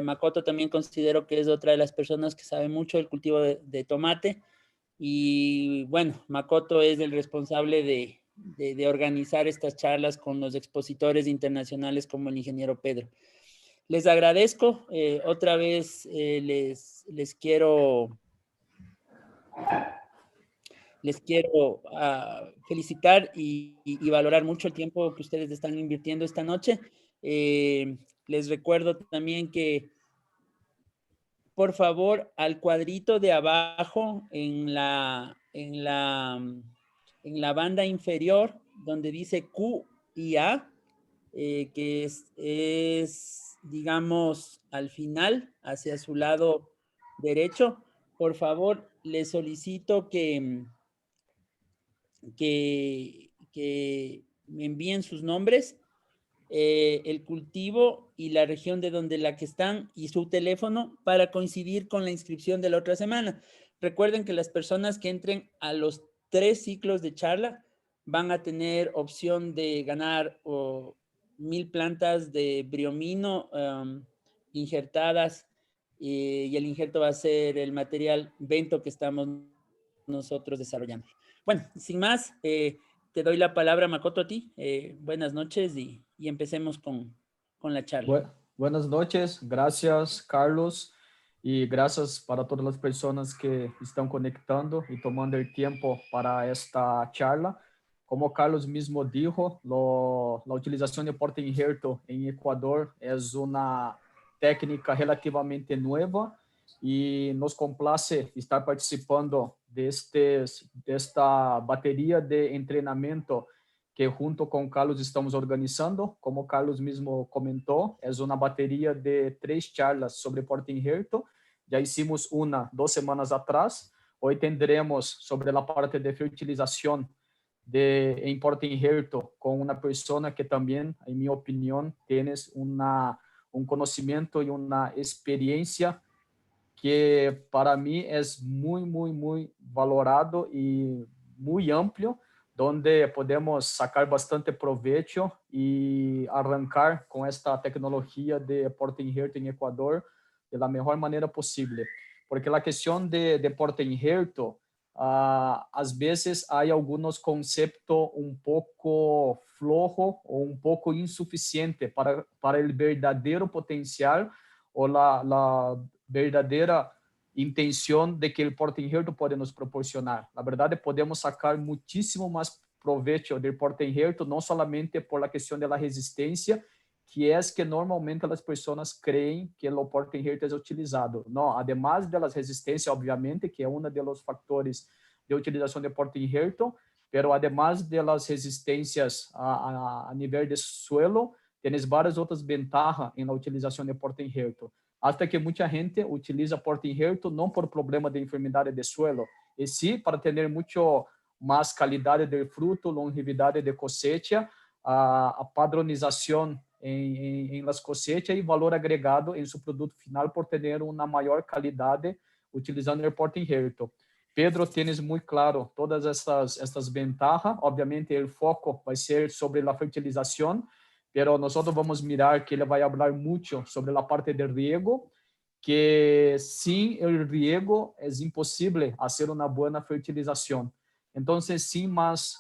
Makoto también considero que es otra de las personas que sabe mucho del cultivo de tomate. Y bueno, Makoto es el responsable de organizar estas charlas con los expositores internacionales como el ingeniero Pedro. Les agradezco. Otra vez les quiero felicitar y valorar mucho el tiempo que ustedes están invirtiendo esta noche. Les recuerdo también que, por favor, al cuadrito de abajo en la banda inferior, donde dice Q y A, que digamos, al final, hacia su lado derecho, por favor, les solicito que me envíen sus nombres, el cultivo y la región de donde la que están y su teléfono para coincidir con la inscripción de la otra semana. Recuerden que las personas que entren a los 3 ciclos de charla van a tener opción de ganar 1000 plantas de briomino injertadas, y el injerto va a ser el material bento que estamos nosotros desarrollando. Bueno, sin más, te doy la palabra, Makoto, a ti. Buenas noches y empecemos con la charla. Buenas noches, gracias Carlos y gracias para todas las personas que están conectando y tomando el tiempo para esta charla. Como Carlos mismo dijo, la utilización de porta injerto en Ecuador es una técnica relativamente nueva y nos complace estar participando de esta batería de entrenamiento que junto con Carlos estamos organizando. Como Carlos mismo comentó, es una batería de 3 charlas sobre porta injerto. Ya hicimos una 2 semanas atrás. Hoy tendremos sobre la parte de fertilización en porta injerto con una persona que también, en mi opinión, tienes un conocimiento y una experiencia que para mí es muy, muy, muy valorado y muy amplio, donde podemos sacar bastante provecho y arrancar con esta tecnología de porta injerto en Ecuador de la mejor manera posible. Porque la cuestión de porta injerto, às vezes hay algunos conceptos un poco flojo o un poco insuficiente para el verdadero potencial o la verdadeira intenção de que o porta injerto pode nos proporcionar. Na verdade, podemos sacar muitíssimo mais proveito do porta injerto, não somente por la questão da resistência, que é que normalmente as pessoas creem que o porta injerto é utilizado. Não, además das resistências, obviamente, que é um dos fatores de utilização de porta injerto, pero además das resistências a nível de suelo, tienes várias outras ventajas na utilização de porta injerto. Hasta que muita gente utiliza porta injerto não por problema de enfermidade de suelo, e sim para ter muito mais qualidade de fruto, longevidade de cosecha, a padronização em las cosechas e valor agregado em seu produto final por ter uma maior qualidade utilizando o porta injerto. Pedro, tienes muito claro todas estas ventajas. Obviamente, o foco vai ser sobre a fertilização, pero nosotros vamos a mirar que ele vai falar muito sobre a parte de riego, que sem o riego é impossível fazer uma boa fertilização. Então, sim, mas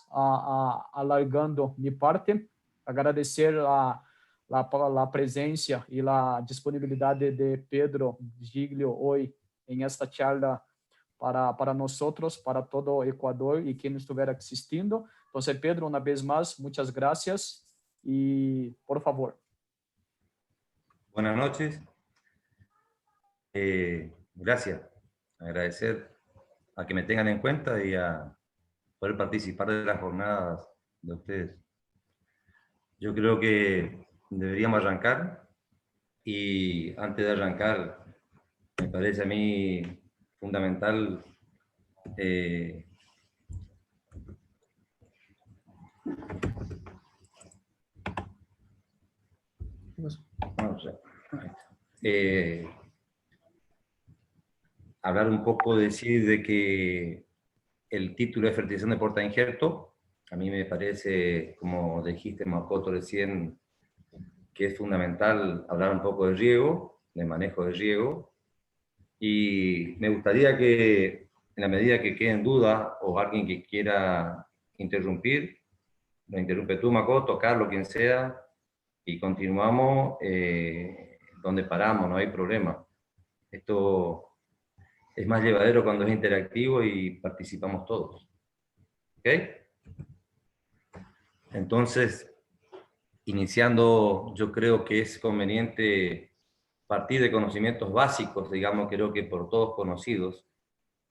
alargando minha parte, agradecer a presença e a disponibilidade de Pedro Giglio hoje em esta charla para nós, para todo o Equador e quem estiver assistindo. Então, Pedro, uma vez mais, muitas graças. Y por favor. Buenas noches. Gracias. Agradecer a que me tengan en cuenta y a poder participar de las jornadas de ustedes. Yo creo que deberíamos arrancar y antes de arrancar me parece a mí fundamental hablar un poco, decir de que el título de fertilización de porta injerto, a mí me parece, como dijiste Makoto recién, que es fundamental hablar un poco de riego, de manejo de riego. Y me gustaría que, en la medida que queden dudas o alguien que quiera interrumpir, lo interrumpe tú, Makoto, Carlos, quien sea, y continuamos donde paramos, no hay problema. Esto es más llevadero cuando es interactivo y participamos todos. ¿Ok? Entonces, iniciando, yo creo que es conveniente partir de conocimientos básicos, digamos, creo que por todos conocidos.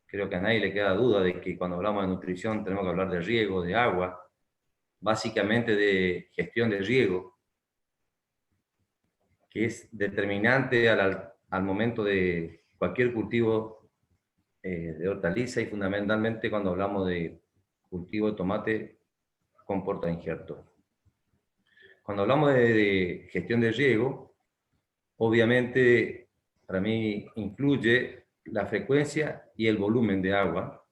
Creo que a nadie le queda duda de que cuando hablamos de nutrición tenemos que hablar de riego, de agua, básicamente de gestión de riego, que es determinante al momento de cualquier cultivo de hortaliza y fundamentalmente cuando hablamos de cultivo de tomate con portainjerto. Cuando hablamos de gestión de riego, obviamente para mí incluye la frecuencia y el volumen de agua,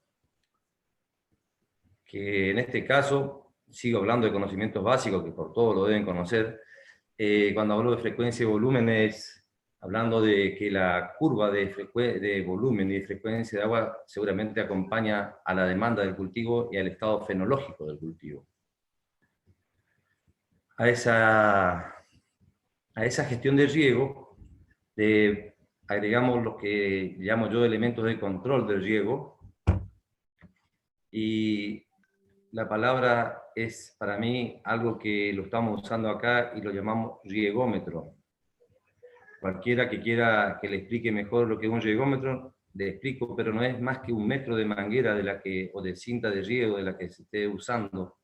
que en este caso sigo hablando de conocimientos básicos que por todos lo deben conocer. Cuando hablo de frecuencia y volumen es hablando de que la curva de volumen y de frecuencia de agua seguramente acompaña a la demanda del cultivo y al estado fenológico del cultivo. A esa gestión de riego agregamos lo que llamo yo elementos de control del riego, y la palabra es para mí algo que lo estamos usando acá y lo llamamos riegómetro. Cualquiera que quiera que le explique mejor lo que es un riegómetro, le explico, pero no es más que un metro de manguera o de cinta de riego de la que se esté usando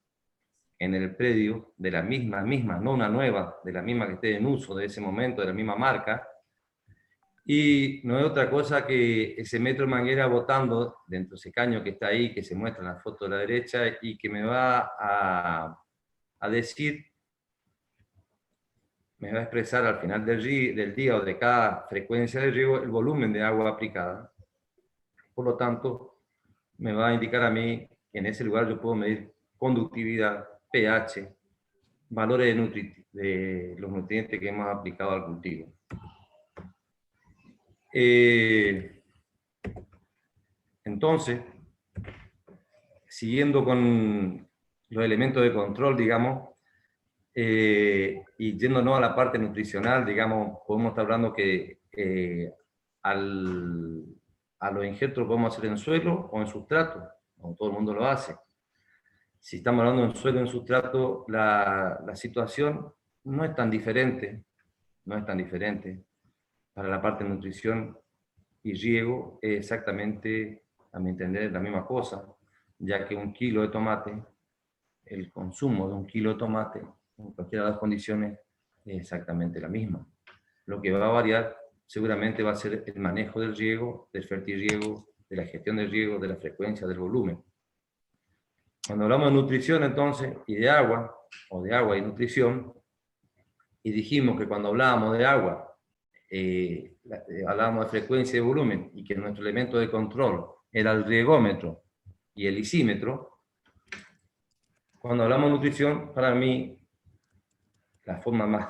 en el predio, de la misma, no una nueva, de la misma que esté en uso de ese momento, de la misma marca, y no es otra cosa que ese metro de manguera botando dentro de ese caño que está ahí, que se muestra en la foto de la derecha, y que me va a decir, me va a expresar al final del día o de cada frecuencia de riego el volumen de agua aplicada. Por lo tanto, me va a indicar a mí que en ese lugar yo puedo medir conductividad, pH, valores de los nutrientes que hemos aplicado al cultivo. Entonces, siguiendo con los elementos de control, digamos, y yéndonos a la parte nutricional, digamos, podemos estar hablando que a los injertos lo podemos hacer en suelo o en sustrato, como todo el mundo lo hace. Si estamos hablando en suelo o en sustrato, la situación no es tan diferente, Para la parte de nutrición y riego es exactamente, a mi entender, la misma cosa, ya que un kilo de tomate, el consumo de un kilo de tomate, en cualquiera de las condiciones, es exactamente la misma. Lo que va a variar seguramente va a ser el manejo del riego, del fertirriego, de la gestión del riego, de la frecuencia, del volumen. Cuando hablamos de nutrición, entonces, y de agua, o de agua y nutrición, y dijimos que cuando hablábamos de agua, hablábamos de frecuencia y volumen, y que nuestro elemento de control era el riegómetro y el lisímetro. Cuando hablamos de nutrición, para mí, la forma más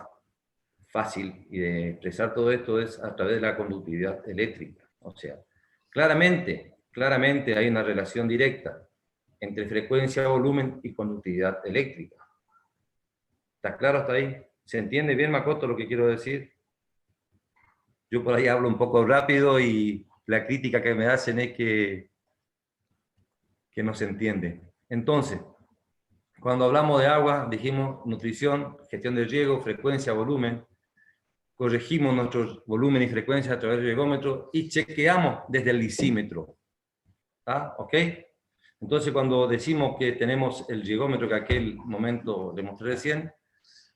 fácil y de expresar todo esto es a través de la conductividad eléctrica. O sea, claramente hay una relación directa entre frecuencia, volumen y conductividad eléctrica. ¿Está claro hasta ahí? ¿Se entiende bien, Makoto, lo que quiero decir? Yo por ahí hablo un poco rápido y la crítica que me hacen es que no se entiende. Entonces, cuando hablamos de agua, dijimos nutrición, gestión de riego, frecuencia, volumen. Corregimos nuestros volumen y frecuencia a través del riegómetro y chequeamos desde el lisímetro. ¿Está? ¿Ok? Entonces, cuando decimos que tenemos el riegómetro que aquel momento demostré recién,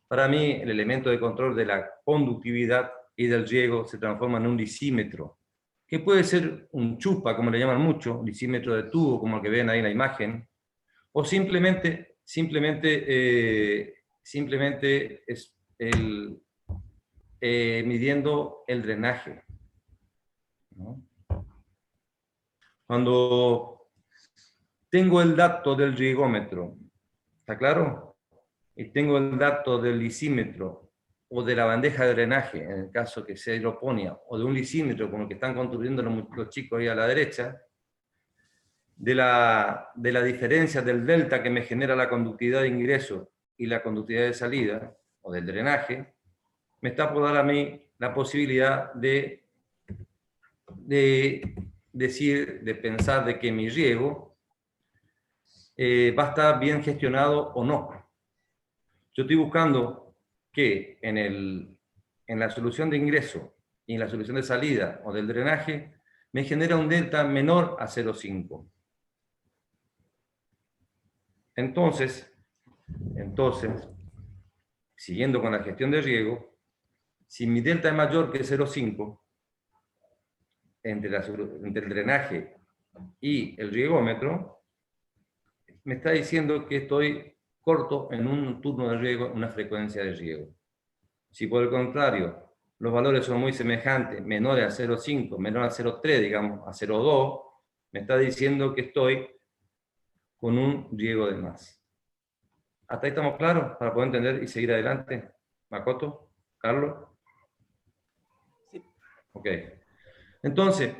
para mí el elemento de control de la conductividad y del riego se transforma en un lisímetro, que puede ser un chupa, como le llaman mucho, lisímetro de tubo, como el que ven ahí en la imagen, o simplemente es midiendo el drenaje, ¿no? Cuando tengo el dato del riegómetro, ¿está claro? Y tengo el dato del lisímetro, o de la bandeja de drenaje, en el caso que sea hidroponía, o de un lisímetro como el que están construyendo los chicos ahí a la derecha, de la diferencia del delta que me genera la conductividad de ingreso y la conductividad de salida, o del drenaje, me está por dar a mí la posibilidad de decir, de pensar de que mi riego va a estar bien gestionado o no. Yo estoy buscando que en la solución de ingreso y en la solución de salida o del drenaje me genera un delta menor a 0,5. Entonces, siguiendo con la gestión de riego, si mi delta es mayor que 0,5 entre el drenaje y el riegómetro, me está diciendo que estoy corto en un turno de riego, una frecuencia de riego. Si por el contrario los valores son muy semejantes, menores a 0,5, menor a 0,3, digamos, a 0,2, me está diciendo que estoy con un riego de más. ¿Hasta ahí estamos claros para poder entender y seguir adelante? Makoto, Carlos. Sí. Ok. Entonces,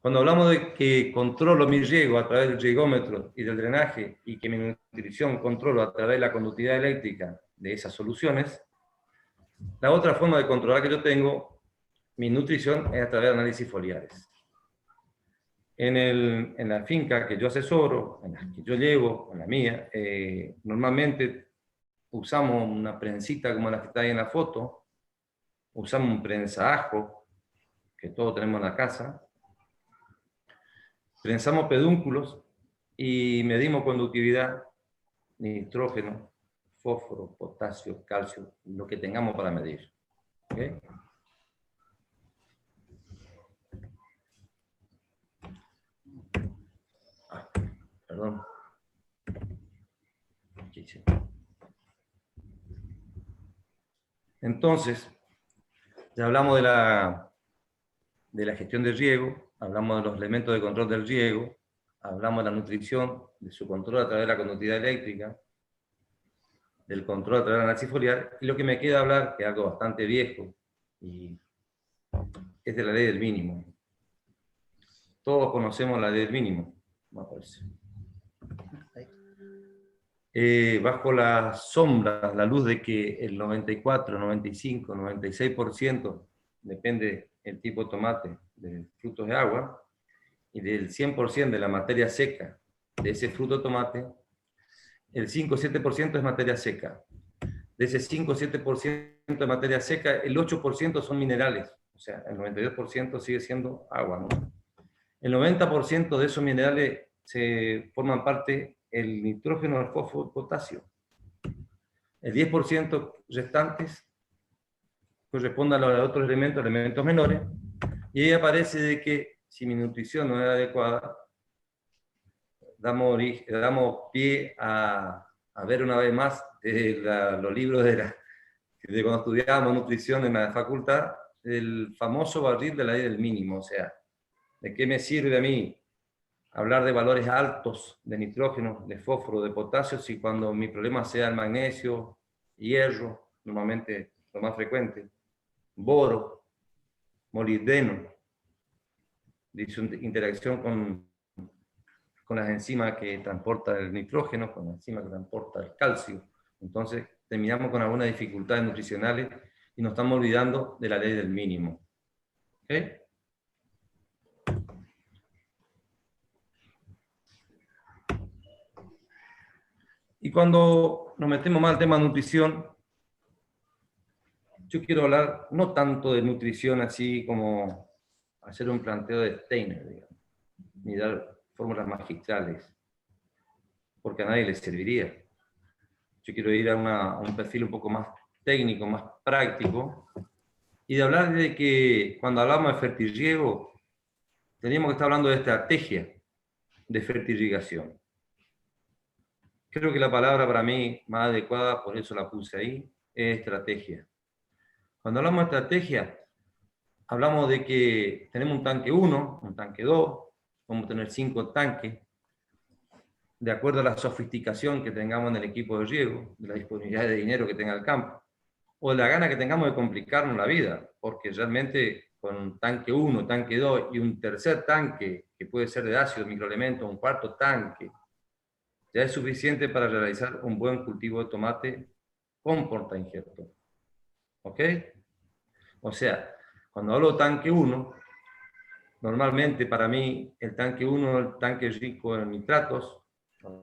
cuando hablamos de que controlo mi riego a través del riegómetro y del drenaje y que mi nutrición controlo a través de la conductividad eléctrica de esas soluciones, la otra forma de controlar que yo tengo mi nutrición es a través de análisis foliares. En la finca que yo asesoro, en la que yo llevo, en la mía, normalmente usamos una prensita como la que está ahí en la foto, usamos un prensajo, que todos tenemos en la casa, prensamos pedúnculos y medimos conductividad, nitrógeno, fósforo, potasio, calcio, lo que tengamos para medir. ¿Okay? Perdón. Entonces, ya hablamos de la gestión del riego, hablamos de los elementos de control del riego, hablamos de la nutrición, de su control a través de la conductividad eléctrica, del control a través de la análisis foliar, y lo que me queda hablar, que es algo bastante viejo, y es de la ley del mínimo. Todos conocemos la ley del mínimo, me parece. Bajo la sombra, la luz de que el 94, 95, 96%, depende del tipo de tomate, de frutos de agua, y del 100% de la materia seca de ese fruto de tomate, el 5 o 7% es materia seca. De ese 5 o 7% de materia seca, el 8% son minerales, o sea, el 92% sigue siendo agua, ¿no? El 90% de esos minerales se forman parte el nitrógeno, el fósforo, el potasio. El 10% restantes corresponden a los otros elementos menores, y ahí aparece de que si mi nutrición no es adecuada, damos pie a ver una vez más los libros de cuando estudiábamos nutrición en la facultad, el famoso barril de la ley del mínimo. O sea, ¿de qué me sirve a mí hablar de valores altos de nitrógeno, de fósforo, de potasio, si cuando mi problema sea el magnesio, hierro, normalmente lo más frecuente, boro, molibdeno, de su interacción con las enzimas que transportan el nitrógeno, con las enzimas que transportan el calcio? Entonces terminamos con algunas dificultades nutricionales y nos estamos olvidando de la ley del mínimo. ¿Okay? Y cuando nos metemos más al tema de nutrición, yo quiero hablar no tanto de nutrición así como hacer un planteo de Steiner, digamos, ni dar fórmulas magistrales, porque a nadie les serviría. Yo quiero ir a un perfil un poco más técnico, más práctico, y de hablar de que cuando hablamos de fertirriego, teníamos que estar hablando de estrategia de fertirrigación. Creo que la palabra para mí más adecuada, por eso la puse ahí, es estrategia. Cuando hablamos de estrategia, hablamos de que tenemos un tanque 1, un tanque 2, vamos a tener 5 tanques, de acuerdo a la sofisticación que tengamos en el equipo de riego, de la disponibilidad de dinero que tenga el campo. o la gana que tengamos de complicarnos la vida, porque realmente con tanque 1, tanque 2 y un tercer tanque, que puede ser de ácido, microelementos, un cuarto tanque, ya es suficiente para realizar un buen cultivo de tomate con portainjerto. ¿Ok? O sea, cuando hablo de tanque 1, normalmente para mí el tanque 1 es el tanque rico en nitratos, el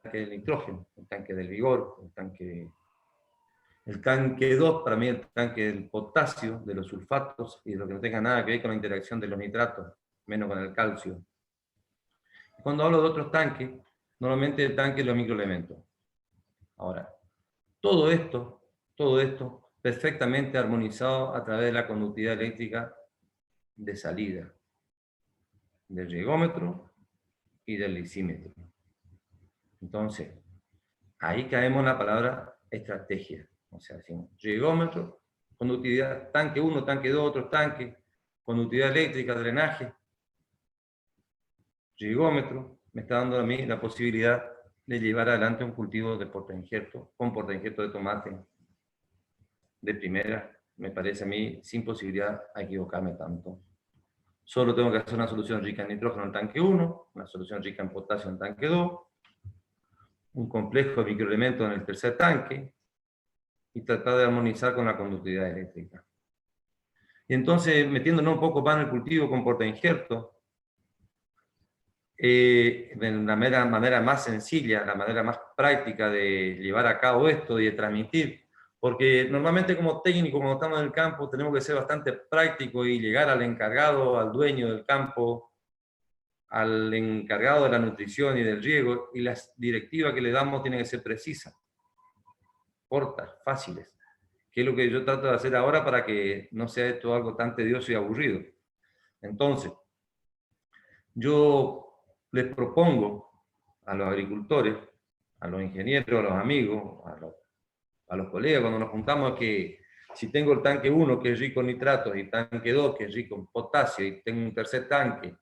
tanque del nitrógeno, el tanque del vigor, el tanque 2 para mí es el tanque del potasio, de los sulfatos y de lo que no tenga nada que ver con la interacción de los nitratos, menos con el calcio. Cuando hablo de otros tanques, normalmente el tanque de los microelementos. Ahora, todo esto perfectamente armonizado a través de la conductividad eléctrica de salida, del riegómetro y del lisímetro. Entonces, ahí caemos en la palabra estrategia. O sea, decimos riegómetro, conductividad, tanque 1, tanque 2, otros tanques, conductividad eléctrica, drenaje. Rigómetro me está dando a mí la posibilidad de llevar adelante un cultivo de portainjerto, con portainjerto de tomate de primera, me parece a mí, sin posibilidad a equivocarme tanto. Solo tengo que hacer una solución rica en nitrógeno en tanque 1, una solución rica en potasio en tanque 2, un complejo de microelementos en el tercer tanque, y tratar de armonizar con la conductividad eléctrica. Y entonces, metiéndonos un poco más en el cultivo con portainjerto, de la manera más sencilla, la manera más práctica de llevar a cabo esto y de transmitir, porque normalmente como técnico, cuando estamos en el campo, tenemos que ser bastante prácticos y llegar al encargado, al dueño del campo, al encargado de la nutrición y del riego, y las directivas que le damos tienen que ser precisas, cortas, fáciles, que es lo que yo trato de hacer ahora para que no sea esto algo tan tedioso y aburrido. Entonces, yo les propongo a los agricultores, a los ingenieros, a los amigos, a los colegas, cuando nos juntamos, que si tengo el tanque 1 que es rico en nitratos, y tanque 2 que es rico en potasio, y tengo un tercer tanque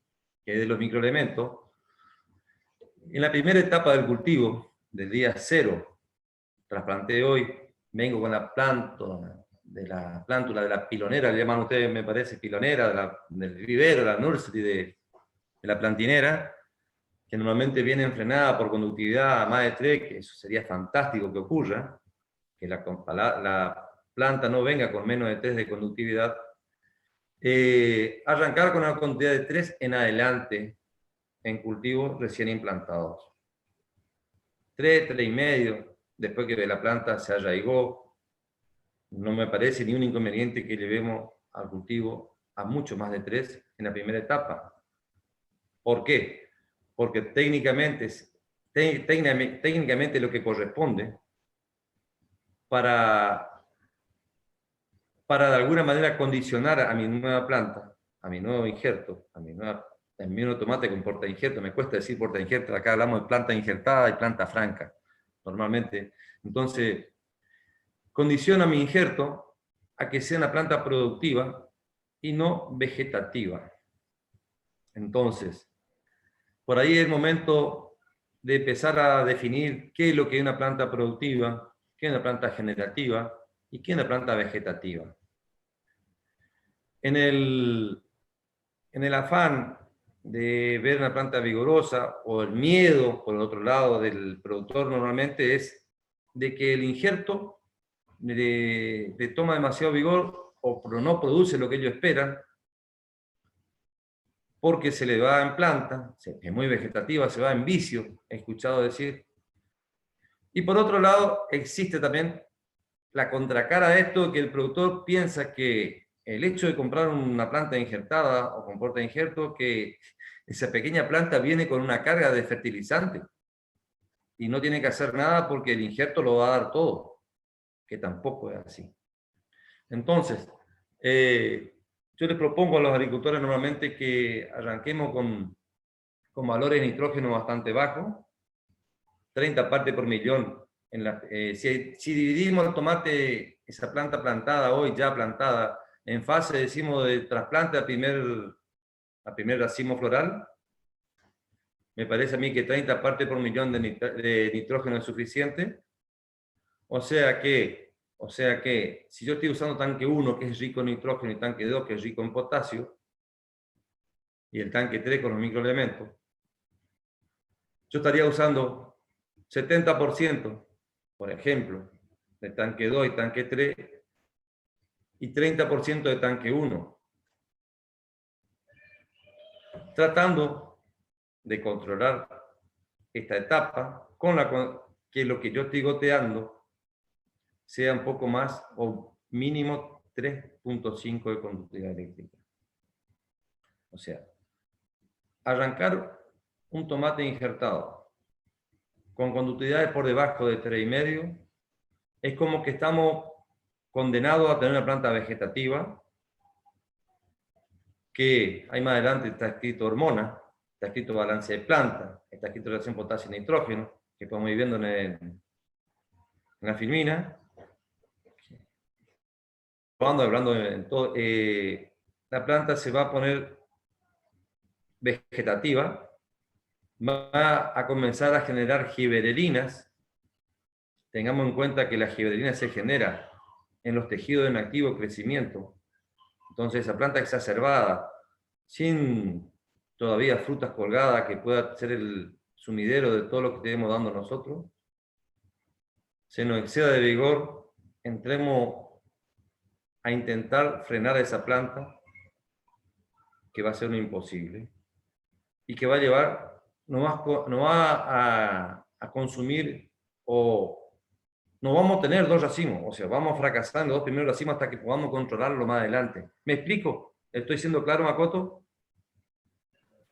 que es de los microelementos, en la primera etapa del cultivo, del día 0, trasplanté hoy, vengo con la plántula de la pilonera, le llaman ustedes, me parece, pilonera, del vivero, la nursery de la plantinera, que normalmente viene enfrenada por conductividad a más de 3, que eso sería fantástico que ocurra, que la planta no venga con menos de 3 de conductividad, arrancar con una conductividad de 3 en adelante en cultivos recién implantados. 3, 3,5, después que la planta se arraigó, no me parece ni un inconveniente que llevemos al cultivo a mucho más de 3 en la primera etapa. ¿Por qué? Porque técnicamente lo que corresponde para de alguna manera condicionar a mi nueva planta, a mi nuevo injerto, a mi nuevo tomate con portainjerto. Me cuesta decir portainjerto, acá hablamos de planta injertada y planta franca, normalmente. Entonces, condiciona mi injerto a que sea una planta productiva y no vegetativa. Entonces, por ahí es el momento de empezar a definir qué es lo que es una planta productiva, qué es una planta generativa y qué es una planta vegetativa. En el afán de ver una planta vigorosa, o el miedo, por el otro lado, del productor normalmente es de que el injerto le toma demasiado vigor o no produce lo que ellos esperan, porque se le va en planta, es muy vegetativa, se va en vicio, he escuchado decir. Y por otro lado, existe también la contracara de esto, que el productor piensa que el hecho de comprar una planta injertada o con portainjerto, que esa pequeña planta viene con una carga de fertilizante y no tiene que hacer nada porque el injerto lo va a dar todo, que tampoco es así. Entonces, yo les propongo a los agricultores normalmente que arranquemos con valores de nitrógeno bastante bajos, 30 partes por millón. Si dividimos el tomate, esa planta plantada hoy, ya plantada, en fase, decimos, de trasplante a primer racimo floral, me parece a mí que 30 partes por millón de nitrógeno es suficiente. O sea que O sea que si yo estoy usando tanque 1, que es rico en nitrógeno, y tanque 2, que es rico en potasio, y el tanque 3 con los microelementos, yo estaría usando 70%, por ejemplo, de tanque 2 y tanque 3, y 30% de tanque 1. Tratando de controlar esta etapa con que lo que yo estoy goteando sea un poco más o mínimo 3.5 de conductividad eléctrica. O sea, arrancar un tomate injertado con conductividades por debajo de 3,5 es como que estamos condenados a tener una planta vegetativa que ahí más adelante está escrito hormona, está escrito balance de planta, está escrito relación potasio-nitrógeno, que podemos ir viendo en la filmina. Hablando de todo, la planta se va a poner vegetativa, va a comenzar a generar giberelinas. Tengamos en cuenta que la giberelina se genera en los tejidos en activo crecimiento. Entonces, esa planta exacerbada, sin todavía frutas colgadas, que pueda ser el sumidero de todo lo que estemos dando nosotros, se nos exceda de vigor, entremos a intentar frenar a esa planta, que va a ser un imposible, y que va a llevar, no va a consumir, o no vamos a tener 2 racimos, o sea, vamos a fracasar en los 2 primeros racimos hasta que podamos controlarlo más adelante. ¿Me explico? ¿Estoy siendo claro, Makoto?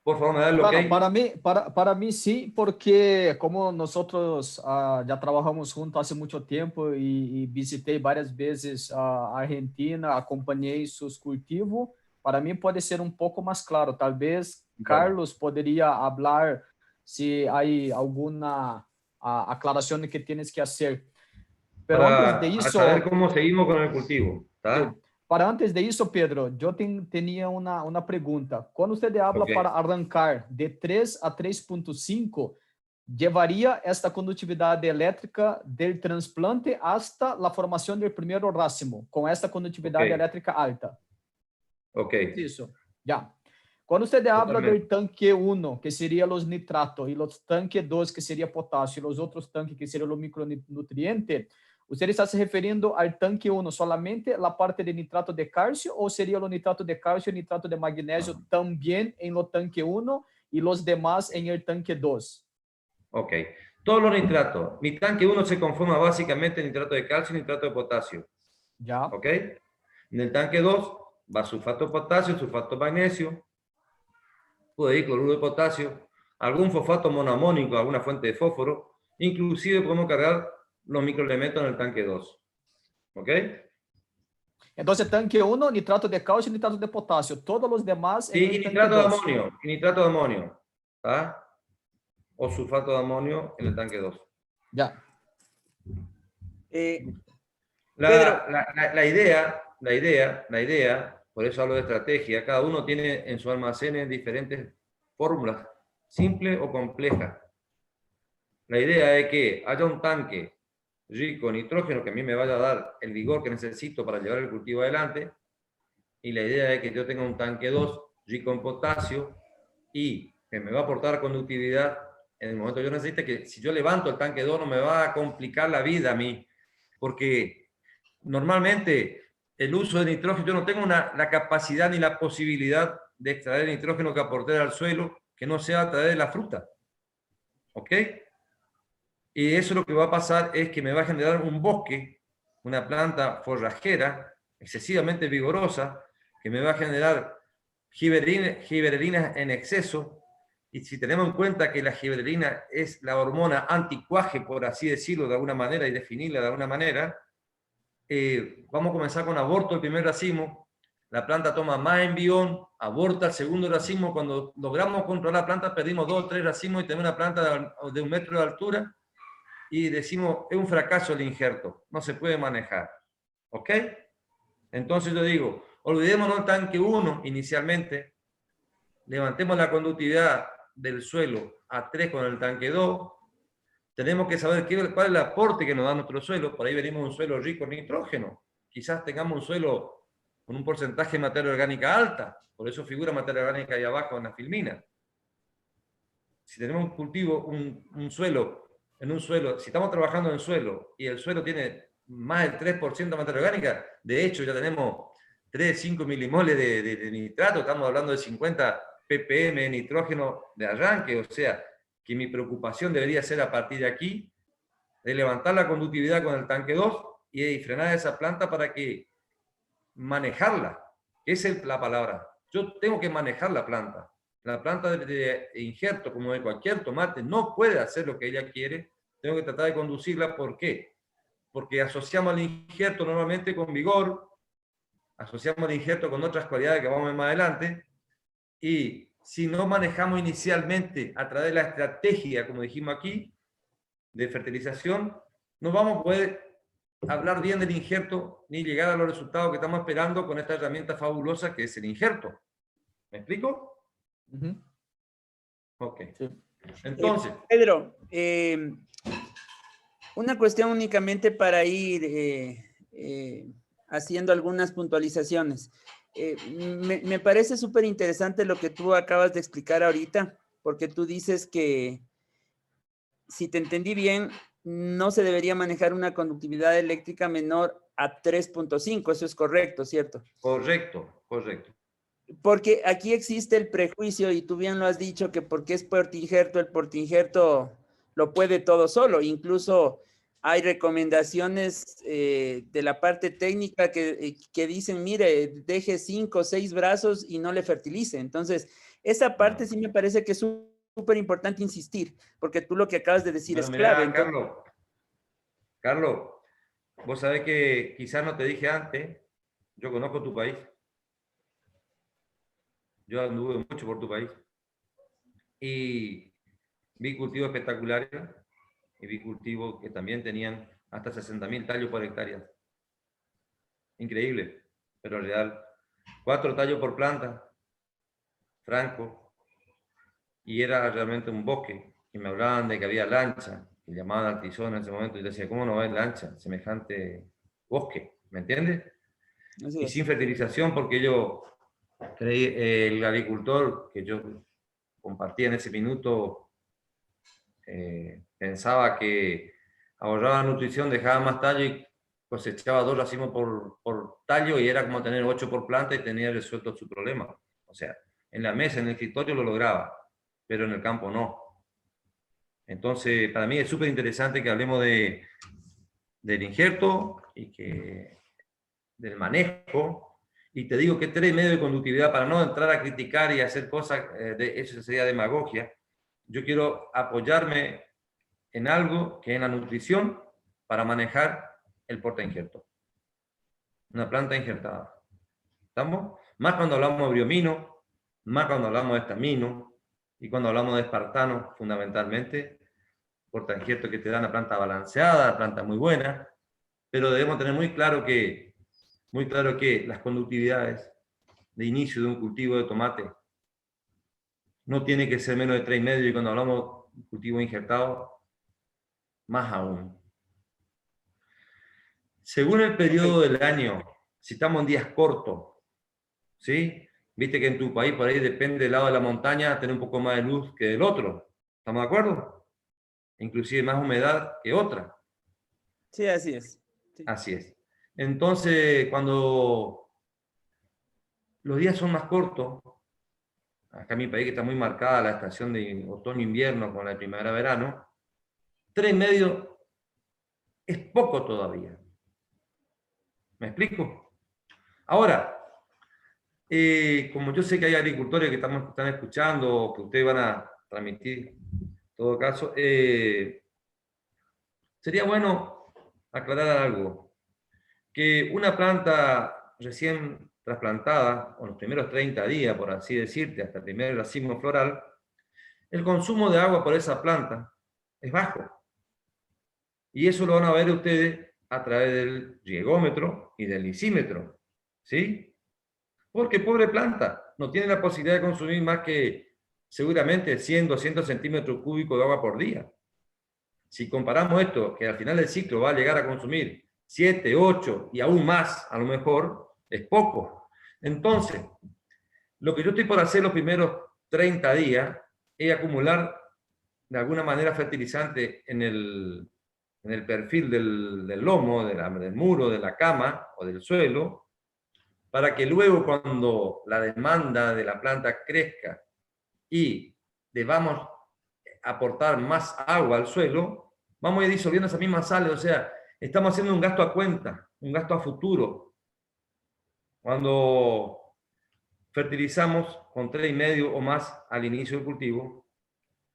Por favor, me da el Claro, ok. para mí sí, porque como nosotros ya trabajamos juntos hace mucho tiempo y visité varias veces a Argentina, acompañé sus cultivos, para mí puede ser un poco más claro. Tal vez Bueno, Carlos podría hablar si hay alguna aclaración que tienes que hacer. Pero antes de para saber eso, cómo seguimos con el cultivo, sí. ¿está? Para antes de isso, Pedro, eu tinha uma pergunta. Quando você habla Ok. para arrancar de 3 a 3.5, levaria esta condutividade elétrica do transplante hasta a formação do primeiro racimo, com esta condutividade Ok. elétrica alta. Ok. Isso. Já. Quando você habla do Totalmente. tanque 1, que seria os nitratos, e os tanque 2, que seria potássio, e os outros tanques, que seriam os micronutrientes, você está se referindo ao tanque 1 solamente a parte de nitrato de cálcio, ou seria o nitrato de cálcio e nitrato de magnésio também em lo tanque 1 e os demás em el tanque 2? Ok. Todos los nitratos. Mi tanque 1 se conforma básicamente de nitrato de calcio y nitrato de potasio. Já. ¿Ok? En el tanque 2 va sulfato de potasio, sulfato de magnesio, puede ir cloruro de potasio, algún fosfato monoamónico, alguna fuente de fósforo, inclusive podemos cargar los microelementos en el tanque 2. ¿Ok? Então, tanque 1, nitrato de cálcio e nitrato de potássio. Todos os demás em Y el tanque nitrato de 2. amonio, y nitrato de amonio, ¿tá? O sulfato de amonio en el tanque 2. Já. Pedro, La idea, por eso hablo de estrategia, cada uno tiene en su almacén diferentes fórmulas, simple o compleja. La idea es que haya un tanque rico en nitrógeno que a mí me vaya a dar el vigor que necesito para llevar el cultivo adelante, y la idea es que yo tenga un tanque 2 rico en potasio y que me va a aportar conductividad en el momento que yo necesite, que si yo levanto el tanque 2 no me va a complicar la vida a mí, porque normalmente el uso de nitrógeno, yo no tengo la capacidad ni la posibilidad de extraer el nitrógeno que aporté al suelo que no sea a través de la fruta. ¿Ok? Y eso lo que va a pasar es que me va a generar un bosque, una planta forrajera excesivamente vigorosa, que me va a generar giberelinas en exceso. Y si tenemos en cuenta que la giberelina es la hormona anticuaje, por así decirlo de alguna manera y definirla de alguna manera, vamos a comenzar con aborto el primer racimo, la planta toma más envión, aborta el segundo racimo, cuando logramos controlar la planta perdimos 2 o 3 racimos y tenemos una planta de 1 metro de altura y decimos, es un fracaso el injerto, no se puede manejar. ¿Ok? Entonces yo digo, olvidémonos del tanque 1 inicialmente, levantemos la conductividad del suelo a 3 con el tanque 2, tenemos que saber cuál es el aporte que nos da nuestro suelo. Por ahí venimos de un suelo rico en nitrógeno. Quizás tengamos un suelo con un porcentaje de materia orgánica alta. Por eso figura materia orgánica ahí abajo en la filmina. Si tenemos un cultivo, un suelo, si estamos trabajando en el suelo y el suelo tiene más del 3% de materia orgánica, de hecho ya tenemos 3, 5 milimoles de nitrato, estamos hablando de 50 ppm de nitrógeno de arranque, o sea, que mi preocupación debería ser a partir de aquí, de levantar la conductividad con el tanque 2 y frenar esa planta para que manejarla, que es la palabra. Yo tengo que manejar la planta. La planta de injerto, como de cualquier tomate, no puede hacer lo que ella quiere. Tengo que tratar de conducirla. ¿Por qué? Porque asociamos al injerto normalmente con vigor, asociamos al injerto con otras cualidades que vamos a ver más adelante, y si no manejamos inicialmente a través de la estrategia, como dijimos aquí, de fertilización, no vamos a poder hablar bien del injerto ni llegar a los resultados que estamos esperando con esta herramienta fabulosa que es el injerto. ¿Me explico? Ok. Sí. Entonces, Pedro, una cuestión únicamente para ir haciendo algunas puntualizaciones. Me parece súper interesante lo que tú acabas de explicar ahorita, porque tú dices que, si te entendí bien, no se debería manejar una conductividad eléctrica menor a 3.5, eso es correcto, ¿cierto? Correcto, correcto. Porque aquí existe el prejuicio, y tú bien lo has dicho, que porque es portainjerto, el portainjerto lo puede todo solo. Incluso hay recomendaciones de la parte técnica que dicen, mire, deje 5 o 6 brazos y no le fertilice. Entonces, esa parte sí me parece que es súper importante insistir, porque tú lo que acabas de decir es clave. Entonces... Carlos, vos sabés que quizás no te dije antes, yo conozco tu país. Yo anduve mucho por tu país y vi cultivos espectaculares y vi cultivos que también tenían hasta 60.000 tallos por hectárea. Increíble, pero real. 4 tallos por planta, franco, y era realmente un bosque. Y me hablaban de que había lancha, que llamaban al tizón en ese momento, y yo decía, ¿cómo no va a haber lancha? Semejante bosque, ¿me entiendes? Y sin fertilización, porque yo creí, el agricultor que yo compartía en ese minuto pensaba que ahorraba nutrición, dejaba más tallo y cosechaba 2 racimos por tallo, y era como tener 8 por planta y tenía resuelto su problema. O sea, en la mesa, en el escritorio lo lograba, pero en el campo no. Entonces, para mí es súper interesante que hablemos del injerto y del manejo. Y te digo que 3,5 de conductividad, para no entrar a criticar y hacer cosas, eso sería demagogia. Yo quiero apoyarme en algo que es la nutrición para manejar el portainjerto. Una planta injertada. ¿Estamos? Más cuando hablamos de briomino, más cuando hablamos de estamino, y cuando hablamos de espartano, fundamentalmente, portainjerto que te da una planta balanceada, planta muy buena, pero debemos tener muy claro que las conductividades de inicio de un cultivo de tomate no tiene que ser menos de 3,5, y cuando hablamos de cultivo injertado, más aún. Según el periodo del año, si estamos en días cortos, ¿sí? Viste que en tu país, por ahí depende del lado de la montaña, tener un poco más de luz que del otro. ¿Estamos de acuerdo? Inclusive más humedad que otra. Sí, así es. Sí. Así es. Entonces, cuando los días son más cortos, acá en mi país que está muy marcada la estación de otoño-invierno con la de primavera-verano, 3,5 es poco todavía. ¿Me explico? Ahora, como yo sé que hay agricultores que están escuchando, que ustedes van a transmitir, en todo caso, sería bueno aclarar algo. Que una planta recién trasplantada, o los primeros 30 días, por así decirte, hasta el primer racimo floral, el consumo de agua por esa planta es bajo. Y eso lo van a ver ustedes a través del riegómetro y del lisímetro. ¿Sí? Porque pobre planta, no tiene la posibilidad de consumir más que seguramente 100, 200 centímetros cúbicos de agua por día. Si comparamos esto, que al final del ciclo va a llegar a consumir 7, 8 y aún más, a lo mejor, es poco. Entonces, lo que yo estoy por hacer los primeros 30 días es acumular de alguna manera fertilizante en el perfil del lomo, del muro, de la cama o del suelo, para que luego cuando la demanda de la planta crezca y debamos aportar más agua al suelo, vamos a ir disolviendo esas mismas sales, o sea, estamos haciendo un gasto a cuenta, un gasto a futuro. Cuando fertilizamos con 3,5 o más al inicio del cultivo,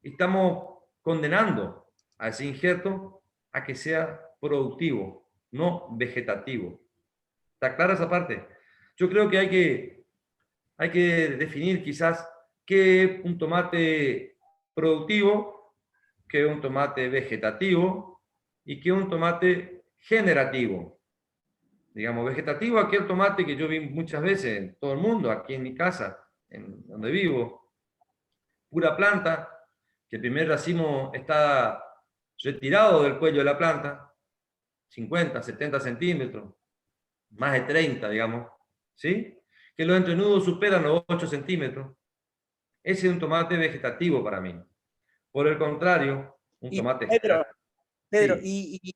estamos condenando a ese injerto a que sea productivo, no vegetativo. ¿Está clara esa parte? Yo creo que hay que definir quizás qué es un tomate productivo, qué es un tomate vegetativo y qué es un tomate generativo. Digamos, vegetativo, aquel tomate que yo vi muchas veces en todo el mundo, aquí en mi casa, en donde vivo, pura planta, que el primer racimo está retirado del cuello de la planta, 50, 70 centímetros, más de 30, digamos, ¿sí? Que los entrenudos superan los 8 centímetros. Ese es un tomate vegetativo para mí. Por el contrario, un Y tomate... Pedro, Sí. y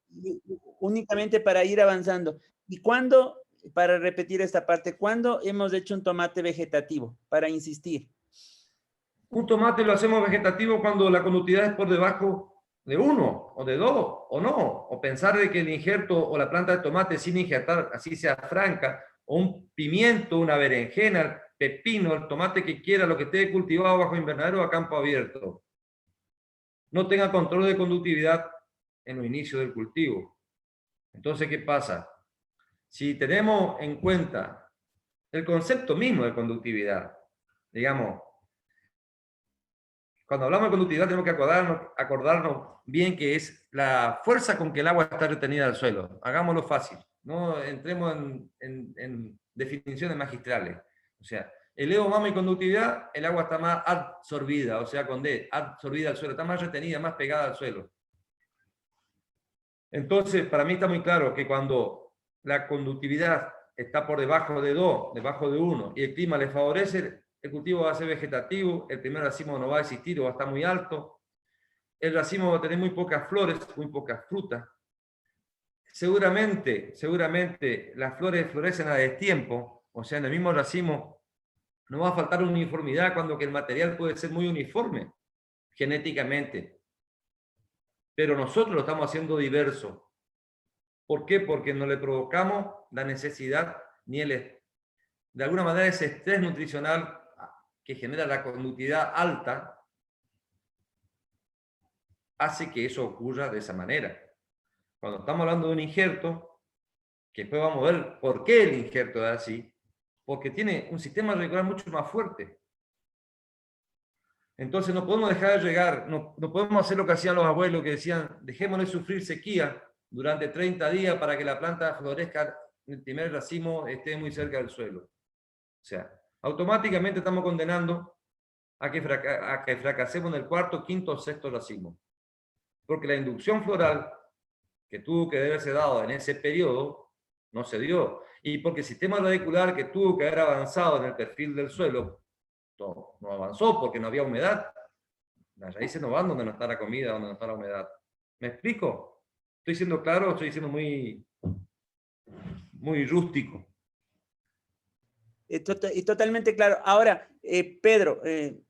únicamente para ir avanzando, ¿y cuándo, para repetir esta parte, cuándo hemos hecho un tomate vegetativo? Para insistir. Un tomate lo hacemos vegetativo cuando la conductividad es por debajo de 1 o de 2 o no. O pensar de que el injerto o la planta de tomate sin injertar, así sea franca, o un pimiento, una berenjena, el pepino, el tomate que quiera, lo que esté cultivado bajo invernadero o a campo abierto, no tenga control de conductividad en los inicios del cultivo. Entonces, ¿qué pasa? Si tenemos en cuenta el concepto mismo de conductividad, digamos, cuando hablamos de conductividad tenemos que acordarnos bien que es la fuerza con que el agua está retenida al suelo. Hagámoslo fácil, no entremos en definiciones magistrales. O sea, el mama y conductividad, el agua está más absorbida, o sea, con D, absorbida al suelo, está más retenida, más pegada al suelo. Entonces, para mí está muy claro que cuando la conductividad está por debajo de 2, debajo de 1, y el clima le favorece, el cultivo va a ser vegetativo, el primer racimo no va a existir o va a estar muy alto, el racimo va a tener muy pocas flores, muy pocas frutas. Seguramente las flores florecen a destiempo, o sea, en el mismo racimo no va a faltar uniformidad cuando que el material puede ser muy uniforme genéticamente. Pero nosotros lo estamos haciendo diverso. ¿Por qué? Porque no le provocamos la necesidad ni de alguna manera ese estrés nutricional que genera la conductividad alta, hace que eso ocurra de esa manera. Cuando estamos hablando de un injerto, que después vamos a ver por qué el injerto es así, porque tiene un sistema radicular mucho más fuerte. Entonces no podemos dejar de regar, no podemos hacer lo que hacían los abuelos que decían, dejémosle sufrir sequía durante 30 días para que la planta florezca, el primer racimo esté muy cerca del suelo. O sea, automáticamente estamos condenando a que fracasemos en el cuarto, quinto o sexto racimo. Porque la inducción floral que tuvo que haberse dado en ese periodo no se dio. Y porque el sistema radicular que tuvo que haber avanzado en el perfil del suelo no avanzó porque no había humedad. Las raíces no van donde no está la comida, donde no está la humedad. ¿Me explico? ¿Estoy siendo claro o estoy siendo muy rústico? Y totalmente claro. Ahora, Pedro,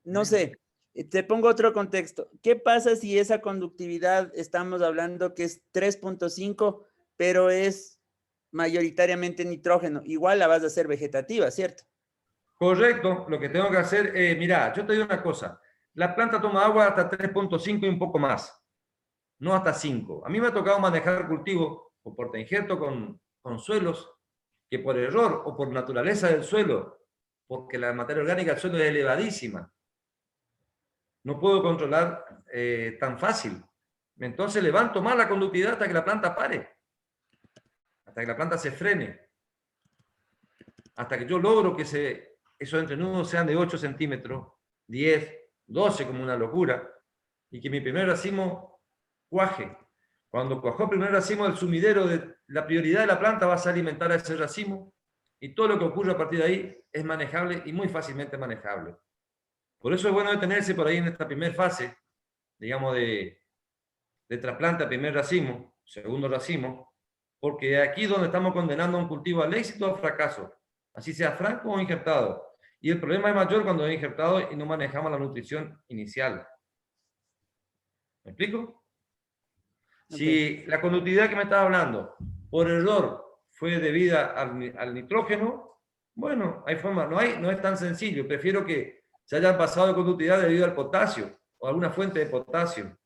no sé, te pongo otro contexto. ¿Qué pasa si esa conductividad, estamos hablando que es 3.5, pero es mayoritariamente nitrógeno? Igual la vas a hacer vegetativa, ¿cierto? Correcto. Lo que tengo que hacer, mira, yo te digo una cosa. La planta toma agua hasta 3.5 y un poco más, no hasta 5. A mí me ha tocado manejar cultivos o portainjerto con suelos que por error o por naturaleza del suelo, porque la materia orgánica del suelo es elevadísima, no puedo controlar tan fácil. Entonces levanto más la conductividad hasta que la planta pare, hasta que la planta se frene, hasta que yo logro que esos entrenudos sean de 8 centímetros, 10, 12 como una locura, y que mi primer racimo cuaje. Cuando cuajó el primer racimo, el sumidero, la prioridad de la planta va a ser alimentar a ese racimo, y todo lo que ocurre a partir de ahí es manejable y muy fácilmente manejable. Por eso es bueno detenerse por ahí en esta primera fase, digamos, de trasplante a primer racimo, segundo racimo, porque aquí es donde estamos condenando a un cultivo al éxito o al fracaso, así sea franco o injertado. Y el problema es mayor cuando es injertado y no manejamos la nutrición inicial. ¿Me explico? Si la conductividad que me estaba hablando, por error, fue debida al nitrógeno, bueno, hay forma, no es tan sencillo. Prefiero que se hayan pasado de conductividad debido al potasio o alguna fuente de potasio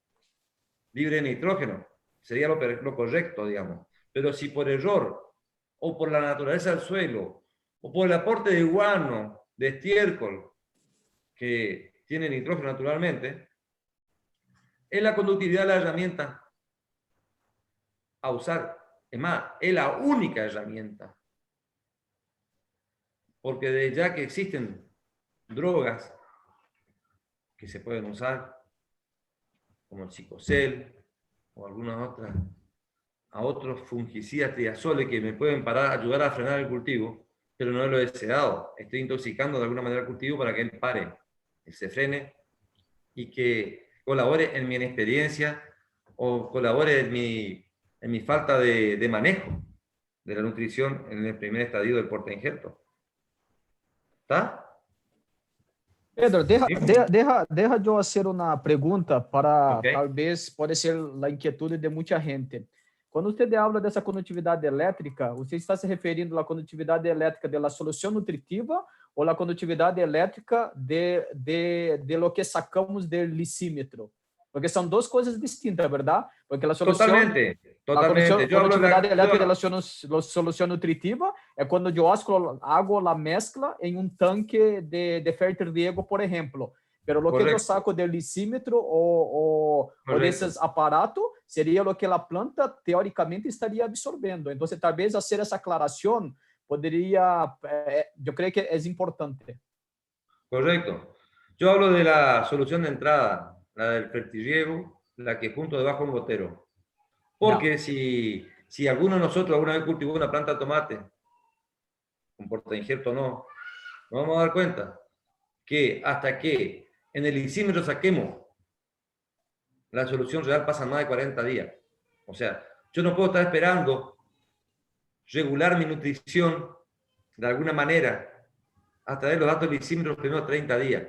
libre de nitrógeno. Sería lo correcto, digamos. Pero si por error, o por la naturaleza del suelo, o por el aporte de guano, de estiércol, que tiene nitrógeno naturalmente, es la conductividad la herramienta a usar. Es más, es la única herramienta. Porque de ya que existen drogas que se pueden usar, como el Cicocel o algunas otras, a otros fungicidas triazoles que me pueden ayudar a frenar el cultivo, pero no lo he deseado. Estoy intoxicando de alguna manera el cultivo para que él pare, que se frene y que colabore en mi inexperiencia o colabore en mi falta de manejo de la nutrición en el primer estadio del porta injerto. ¿Está? Pedro, ¿Sí? deja yo hacer una pregunta para, Ok. talvez, pode ser a inquietude de muita gente. Quando você habla dessa condutividade elétrica, você está se referindo à condutividade elétrica da solução nutritiva ou à condutividade elétrica de lo que sacamos do licímetro? Porque são duas coisas distintas, ¿verdad? Porque a solução... Totalmente, totalmente. La condutividad eléctrica de la solución nutritiva es cuando yo hago la mezcla en un tanque de fertirriego, por ejemplo. Pero lo que yo saco del lisímetro o de esos aparatos sería lo que la planta teóricamente estaría absorbiendo. Entonces, tal vez hacer esa aclaración podría, yo creo que es importante. Correcto. Yo hablo de la solución de entrada, la del fertirriego, la que junto debajo de un gotero. Porque si alguno de nosotros alguna vez cultivó una planta de tomate, con porta injerto o no, nos vamos a dar cuenta que hasta que en el lisímetro saquemos la solución real pasan más de 40 días. O sea, yo no puedo estar esperando regular mi nutrición de alguna manera hasta ver los datos del lisímetro los primeros 30 días.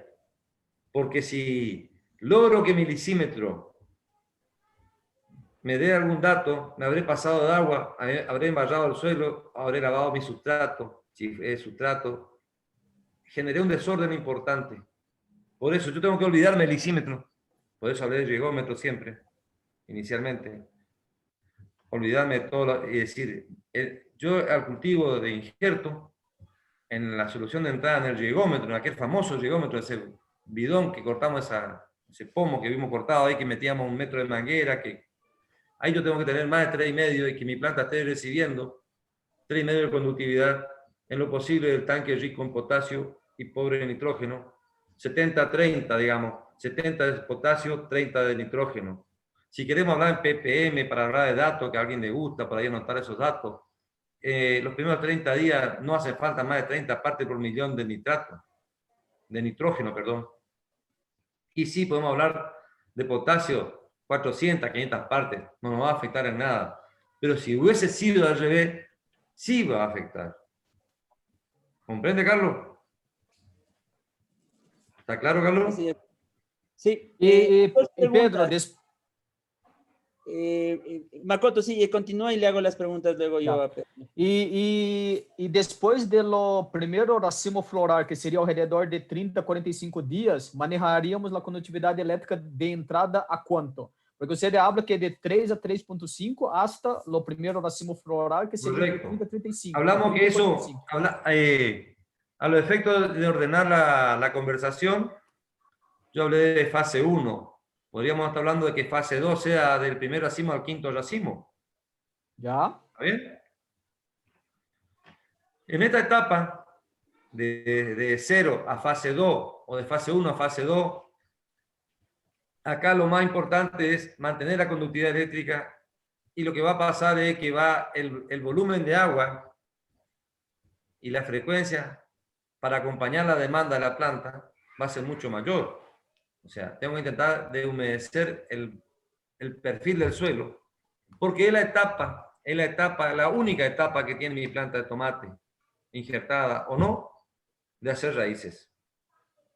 Porque si logro que mi lisímetro me dé algún dato, me habré pasado de agua, habré embarrado el suelo, habré lavado mi sustrato, si es sustrato, generé un desorden importante. Por eso yo tengo que olvidarme el lisímetro. Por eso hablé de llegómetro siempre, inicialmente. Olvidarme de todo y decir, yo al cultivo de injerto, en la solución de entrada en el llegómetro, en aquel famoso llegómetro, ese bidón que cortamos, ese pomo que vimos cortado ahí, que metíamos 1 metro de manguera, que ahí yo tengo que tener más de 3,5 y que mi planta esté recibiendo 3,5 de conductividad, en lo posible del tanque rico en potasio y pobre en nitrógeno, 70-30, digamos, 70 de potasio, 30 de nitrógeno. Si queremos hablar en ppm para hablar de datos, que a alguien le gusta, por ahí anotar esos datos, los primeros 30 días no hace falta más de 30 partes por millón de nitrógeno, perdón. Y sí, podemos hablar de potasio, 400, 500 partes, no nos va a afectar en nada. Pero si hubiese sido al revés, sí va a afectar. ¿Comprende, Carlos? ¿Está claro, Carlos? Sí. Y Pedro, Makoto, sí, continúa y le hago las preguntas luego yo a Pedro. E depois do primeiro racimo floral, que seria ao redor de 30 a 45 dias, manejaríamos a condutividade elétrica de entrada a quanto? Porque você habla que de 3 a 3.5 hasta o primeiro racimo floral, que seria de 30 a 35. Hablamos que eso, a los efectos de ordenar la conversación, yo hablé de fase 1. Podríamos estar hablando de que fase 2 sea del primer racimo al quinto racimo. ¿Ya? ¿Está bien? En esta etapa, de 0 a fase 2 o de fase 1 a fase 2, acá lo más importante es mantener la conductividad eléctrica y lo que va a pasar es que el volumen de agua y la frecuencia para acompañar la demanda de la planta va a ser mucho mayor. O sea, tengo que intentar de humedecer el perfil del suelo, porque es la única etapa que tiene mi planta de tomate, injertada o no, de hacer raíces.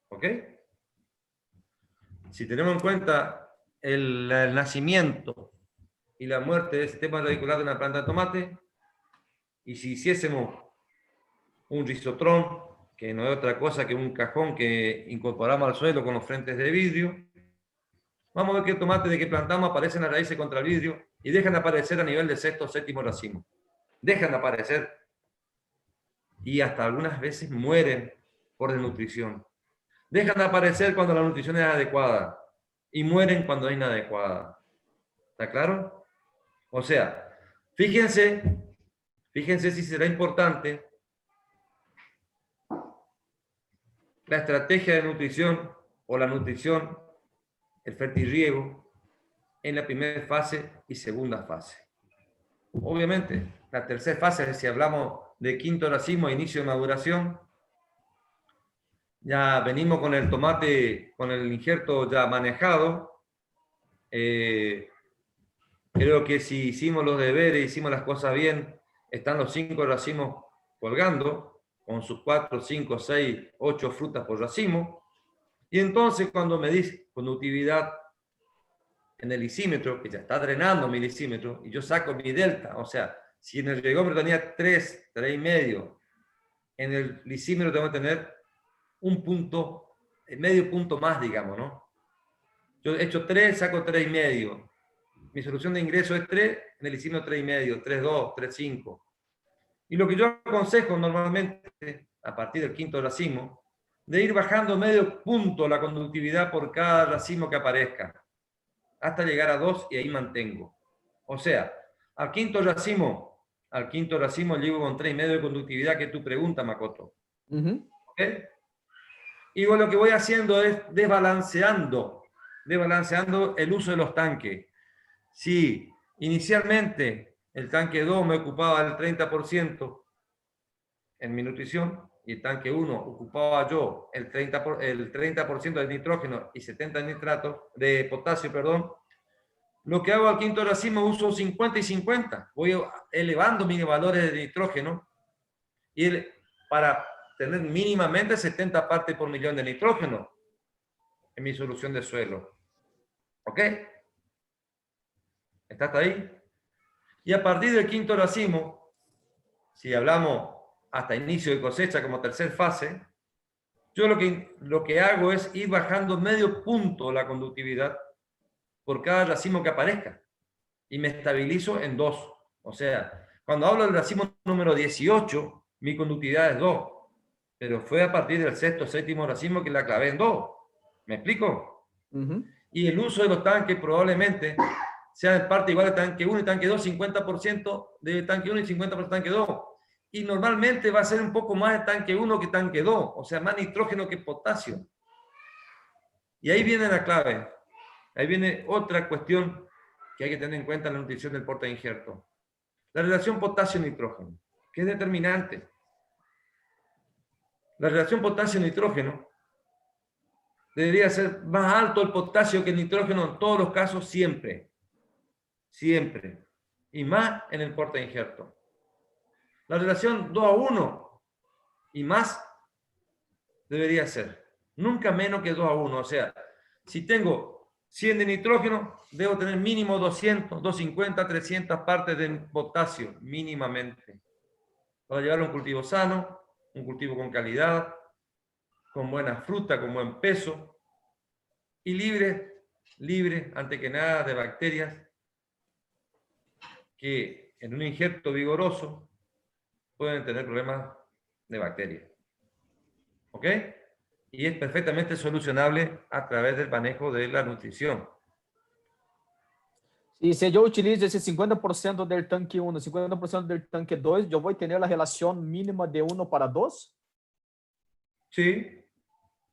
¿Ok? Si tenemos en cuenta el nacimiento y la muerte del sistema radicular de una planta de tomate, y si hiciésemos un rizotrón, que no es otra cosa que un cajón que incorporamos al suelo con los frentes de vidrio, vamos a ver que el tomate de que plantamos aparecen las raíces contra el vidrio y dejan de aparecer a nivel de sexto o séptimo racimo. Dejan de aparecer y hasta algunas veces mueren por desnutrición. Dejan de aparecer cuando la nutrición es adecuada y mueren cuando es inadecuada. ¿Está claro? O sea, fíjense si será importante la estrategia de nutrición o la nutrición, el fertirriego, en la primera fase y segunda fase. Obviamente, la tercera fase, si hablamos de quinto racimo, inicio de maduración, ya venimos con el tomate, con el injerto ya manejado. Creo que si hicimos los deberes, hicimos las cosas bien, están los 5 racimos colgando, con sus 4, 5, 6, 8 frutas por racimo. Y entonces cuando medís conductividad en el lisímetro, que ya está drenando mi lisímetro, y yo saco mi delta, o sea, si en el regómetro tenía 3, 3,5, en el lisímetro tengo que tener un punto, medio punto más, digamos, ¿no? Yo he hecho 3, saco 3,5. Mi solución de ingreso es 3, en el lisímetro 3,5, 3,2, 3,5. Y lo que yo aconsejo normalmente, a partir del quinto racimo, de ir bajando medio punto la conductividad por cada racimo que aparezca, hasta llegar a 2 y ahí mantengo. O sea, al quinto racimo llego con 3,5 de conductividad, que es tu pregunta, Makoto. ¿Ok? Y bueno, lo que voy haciendo es desbalanceando el uso de los tanques. Si inicialmente el tanque 2 me ocupaba el 30% en mi nutrición, y el tanque 1 ocupaba yo el 30% de nitrógeno y 70% de nitrato, de potasio, perdón, lo que hago al quinto racimo uso 50 y 50. Voy elevando mis valores de nitrógeno para tener mínimamente 70 partes por millón de nitrógeno en mi solución de suelo. ¿Ok? ¿Está hasta ahí? Y a partir del quinto racimo, si hablamos hasta inicio de cosecha como tercer fase, yo lo que hago es ir bajando medio punto la conductividad por cada racimo que aparezca. Y me estabilizo en 2. O sea, cuando hablo del racimo número 18, mi conductividad es 2. Pero fue a partir del sexto o séptimo racimo que la clavé en 2. ¿Me explico? Y el uso de los tanques probablemente sea en parte igual de tanque 1 y tanque 2, 50% de tanque 1 y 50% de tanque 2. Y normalmente va a ser un poco más de tanque 1 que tanque 2, o sea, más nitrógeno que potasio. Y ahí viene la clave. Ahí viene otra cuestión que hay que tener en cuenta en la nutrición del porta injerto. La relación potasio-nitrógeno, que es determinante. La relación potasio-nitrógeno debería ser más alto el potasio que el nitrógeno en todos los casos, siempre. Siempre. Y más en el porta injerto. La relación 2:1 y más debería ser. Nunca menos que 2:1. O sea, si tengo 100 de nitrógeno, debo tener mínimo 200, 250, 300 partes de potasio, mínimamente. Para llevar un cultivo sano, un cultivo con calidad, con buena fruta, con buen peso y libre, ante que nada, de bacterias que en un injerto vigoroso pueden tener problemas de bacterias. ¿Ok? Y es perfectamente solucionable a través del manejo de la nutrición. Y si yo utilizo ese 50% del tanque 1, 50% del tanque 2, yo voy a tener la relación mínima de 1:2. Sí.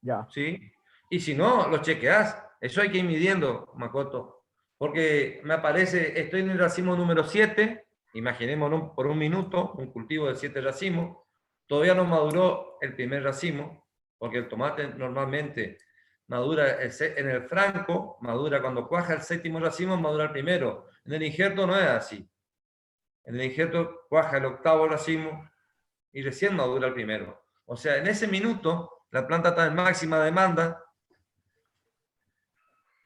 Ya. Sí. Y si no, lo chequeas. Eso hay que ir midiendo, Makoto. Porque me aparece, estoy en el racimo número 7, imaginemos por un minuto, un cultivo de 7 racimos. Todavía no maduró el primer racimo, porque el tomate normalmente madura en el franco, madura cuando cuaja el 7º racimo, madura el primero. En el injerto no es así. En el injerto cuaja el 8º racimo y recién madura el primero. O sea, en ese minuto la planta está en máxima demanda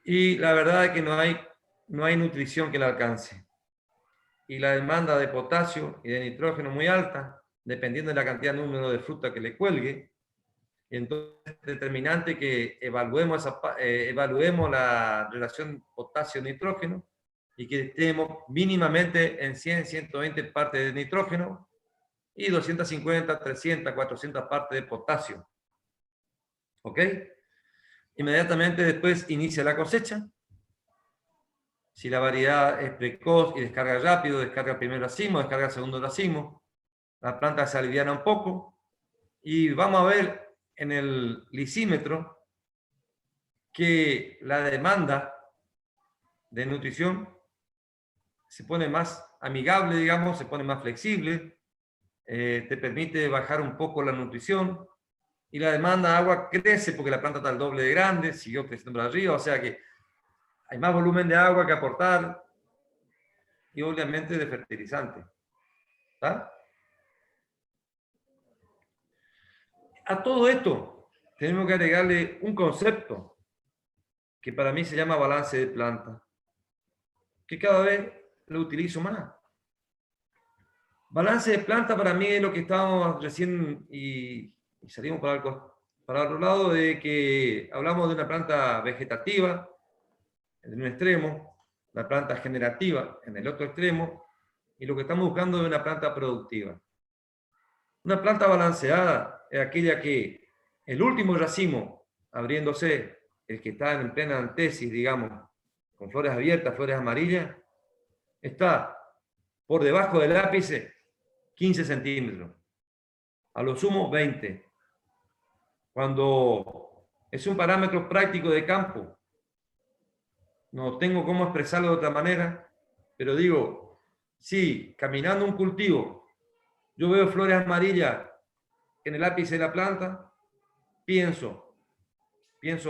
y la verdad es que no hay nutrición que la alcance. Y la demanda de potasio y de nitrógeno muy alta, dependiendo de la cantidad de número de fruta que le cuelgue. Y entonces es determinante que evaluemos la relación potasio-nitrógeno y que estemos mínimamente en 100, 120 partes de nitrógeno y 250, 300, 400 partes de potasio. ¿Ok? Inmediatamente después inicia la cosecha. Si la variedad es precoz y descarga rápido, descarga el primer racimo, descarga el segundo racimo, la planta se aliviana un poco y vamos a ver en el lisímetro que la demanda de nutrición se pone más amigable, digamos, se pone más flexible, te permite bajar un poco la nutrición y la demanda de agua crece porque la planta está al doble de grande, siguió creciendo para arriba, o sea que hay más volumen de agua que aportar y obviamente de fertilizante. ¿Está? A todo esto tenemos que agregarle un concepto que para mí se llama balance de planta, que cada vez lo utilizo más. Balance de planta para mí es lo que estábamos recién y salimos para otro lado de que hablamos de una planta vegetativa en un extremo, la planta generativa en el otro extremo, y lo que estamos buscando es una planta productiva. Una planta balanceada es aquella que el último racimo, abriéndose, el que está en plena antesis, digamos, con flores abiertas, flores amarillas, está por debajo del ápice 15 centímetros, a lo sumo 20. Cuando es un parámetro práctico de campo, no tengo cómo expresarlo de otra manera, pero digo, si caminando un cultivo yo veo flores amarillas en el ápice de la planta, pienso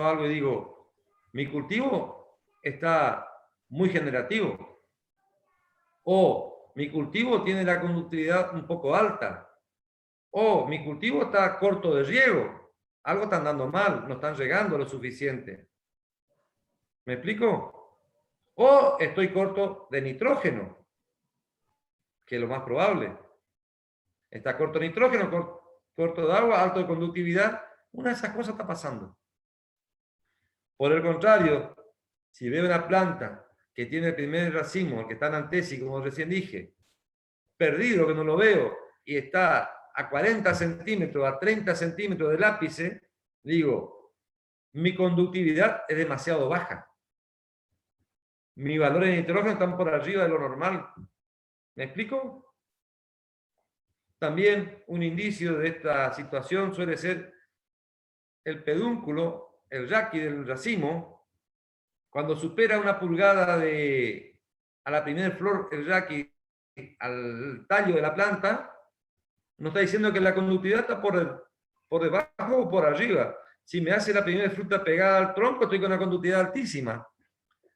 algo y digo, mi cultivo está muy generativo, o mi cultivo tiene la conductividad un poco alta, o mi cultivo está corto de riego, algo está andando mal, no están regando lo suficiente. ¿Me explico? O estoy corto de nitrógeno, que es lo más probable. Está corto de nitrógeno, corto de agua, alto de conductividad. Una de esas cosas está pasando. Por el contrario, si veo una planta que tiene el primer racimo, el que está en antesis, como recién dije, perdido, que no lo veo, y está a 40 centímetros, a 30 centímetros del ápice, digo, mi conductividad es demasiado baja. Mis valores de nitrógeno están por arriba de lo normal. ¿Me explico? También un indicio de esta situación suele ser el pedúnculo, el raqui del racimo, cuando supera una pulgada a la primera flor, el raqui al tallo de la planta, nos está diciendo que la conductividad está por debajo o por arriba. Si me hace la primera fruta pegada al tronco, estoy con una conductividad altísima.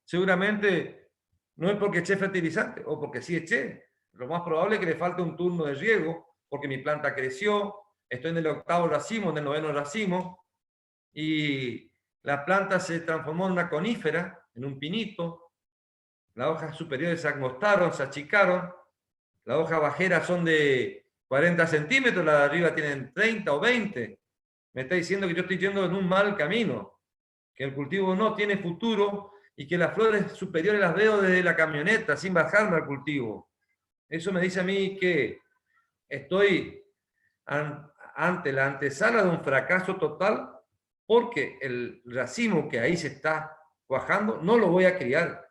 Seguramente no es porque eché fertilizante o porque sí eché. Lo más probable es que le falte un turno de riego porque mi planta creció, estoy en el 8º racimo, en el 9º racimo, y la planta se transformó en una conífera, en un pinito. Las hojas superiores se agostaron, se achicaron. Las hojas bajeras son de 40 centímetros, las de arriba tienen 30 o 20. Me está diciendo que yo estoy yendo en un mal camino, que el cultivo no tiene futuro y que las flores superiores las veo desde la camioneta, sin bajarme al cultivo. Eso me dice a mí que estoy ante la antesala de un fracaso total porque el racimo que ahí se está cuajando no lo voy a criar.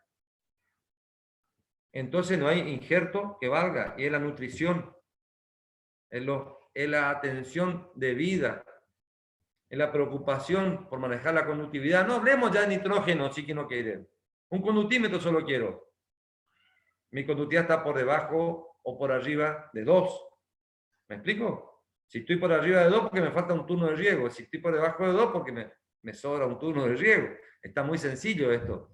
Entonces no hay injerto que valga, y es la nutrición, es la atención de vida, en la preocupación por manejar la conductividad. No hablemos ya de nitrógeno, sí que no quieren. Un conductímetro solo quiero. Mi conductividad está por debajo o por arriba de 2. ¿Me explico? Si estoy por arriba de 2 porque me falta un turno de riego. Si estoy por debajo de 2 porque me sobra un turno de riego. Está muy sencillo esto.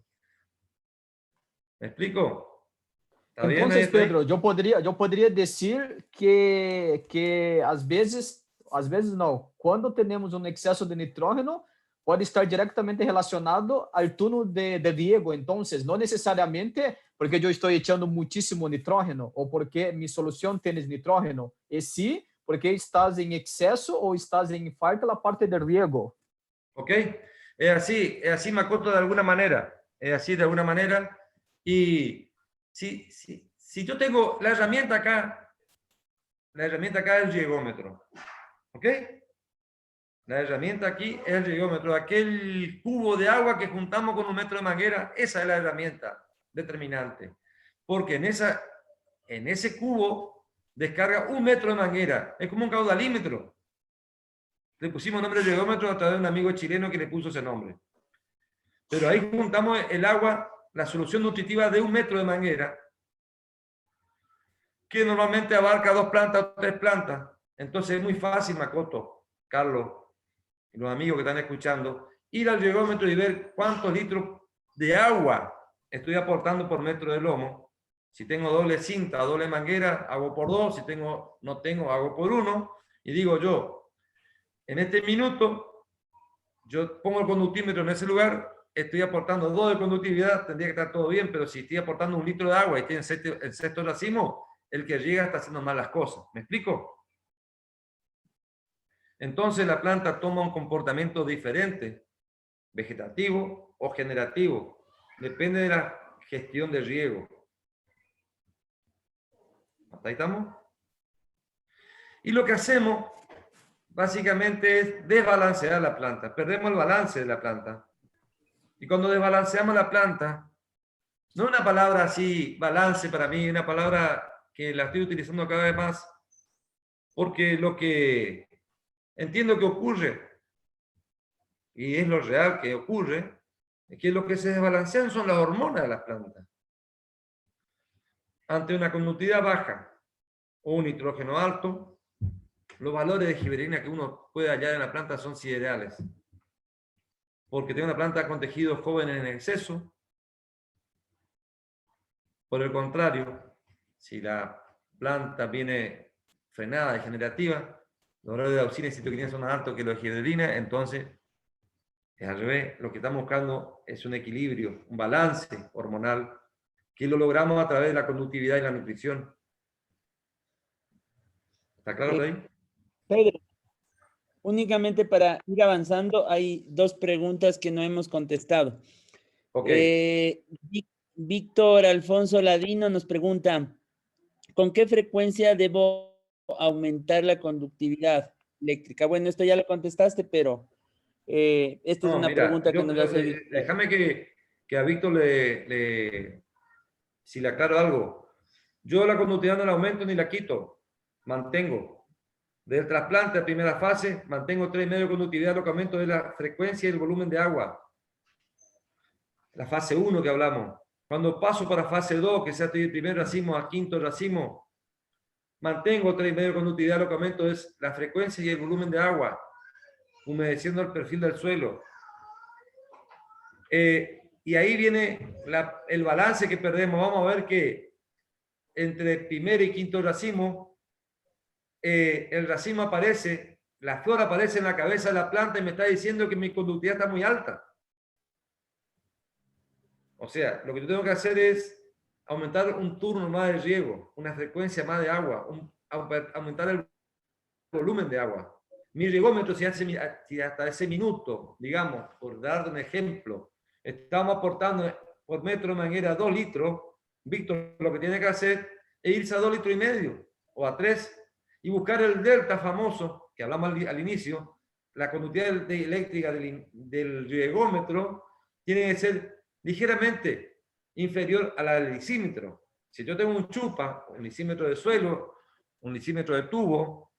¿Me explico? ¿Está bien? Entonces, Pedro, yo podría decir que às vezes não, quando temos um excesso de nitrógeno, pode estar diretamente relacionado ao turno de riego. Então, não necessariamente porque eu estou echando muitíssimo nitrógeno ou porque minha solução tem nitrógeno, e sim porque estás em excesso ou estás em falta na parte de riego. ¿Ok? Es así, Makoto, de alguna manera. Es así de alguna manera. Y si yo tengo la herramienta acá es el riegómetro. ¿Ok? La herramienta aquí es el riegómetro. Aquel cubo de agua que juntamos con un metro de manguera, esa es la herramienta determinante. Porque en ese cubo descarga 1 metro de manguera. Es como un caudalímetro. Le pusimos nombre de riegómetro a través de un amigo chileno que le puso ese nombre. Pero ahí juntamos el agua, la solución nutritiva de 1 metro de manguera, que normalmente abarca 2 plantas o 3 plantas. Entonces es muy fácil, Makoto, Carlos, y los amigos que están escuchando, ir al riegómetro y ver cuántos litros de agua estoy aportando por metro de lomo. Si tengo doble cinta o doble manguera, hago por 2. Si no tengo, hago por 1. Y digo yo, en este minuto, yo pongo el conductímetro en ese lugar, estoy aportando 2 de conductividad, tendría que estar todo bien, pero si estoy aportando 1 litro de agua y estoy en el sexto racimo, el que riega está haciendo mal las cosas. ¿Me explico? Entonces la planta toma un comportamiento diferente, vegetativo o generativo. Depende de la gestión de riego. ¿Hasta ahí estamos? Y lo que hacemos básicamente es desbalancear la planta. Perdemos el balance de la planta. Y cuando desbalanceamos la planta, no es una palabra así, balance para mí, una palabra que la estoy utilizando cada vez más, porque lo que entiendo que ocurre, y es lo real que ocurre, es que lo que se desbalancean son las hormonas de las plantas. Ante una conductividad baja o un nitrógeno alto, los valores de giberina que uno puede hallar en la planta son siderales. Porque tiene una planta con tejidos jóvenes en exceso. Por el contrario, si la planta viene frenada, degenerativa, los valores de auxina y citoquinina son más altos que los de giberina, entonces es al revés. Lo que estamos buscando es un equilibrio, un balance hormonal, que lo logramos a través de la conductividad y la nutrición. ¿Está claro ahí? Pedro, únicamente para ir avanzando, hay 2 preguntas que no hemos contestado. Ok. Víctor Alfonso Ladino nos pregunta, ¿con qué frecuencia debo aumentar la conductividad eléctrica? Bueno, esto ya lo contestaste, pero esta es una pregunta que nos hace Víctor. Déjame que a Víctor si le aclaro algo. Yo la conductividad no la aumento ni la quito, mantengo. Del trasplante a primera fase, mantengo 3,5 de conductividad, lo que aumento es la frecuencia y el volumen de agua. La fase 1 que hablamos. Cuando paso para fase 2, que sea de primer racimo a quinto racimo, mantengo 3,5 de conductividad, lo que aumento es la frecuencia y el volumen de agua, humedeciendo el perfil del suelo. Y ahí viene el balance que perdemos. Vamos a ver que entre primer y quinto racimo, el racimo aparece, la flor aparece en la cabeza de la planta y me está diciendo que mi conductividad está muy alta. O sea, lo que yo tengo que hacer es aumentar un turno más de riego, una frecuencia más de agua, aumentar el volumen de agua. Mi riegómetro, si hasta ese minuto, digamos, por dar un ejemplo, estamos aportando por metro de manguera 2 litros, Víctor lo que tiene que hacer es irse a 2,5 litros o a 3 y buscar el delta famoso, que hablamos al inicio, la conductividad eléctrica del riegómetro tiene que ser ligeramente inferior a la del lisímetro. Si yo tengo un chupa, un lisímetro de suelo, un lisímetro de tubo,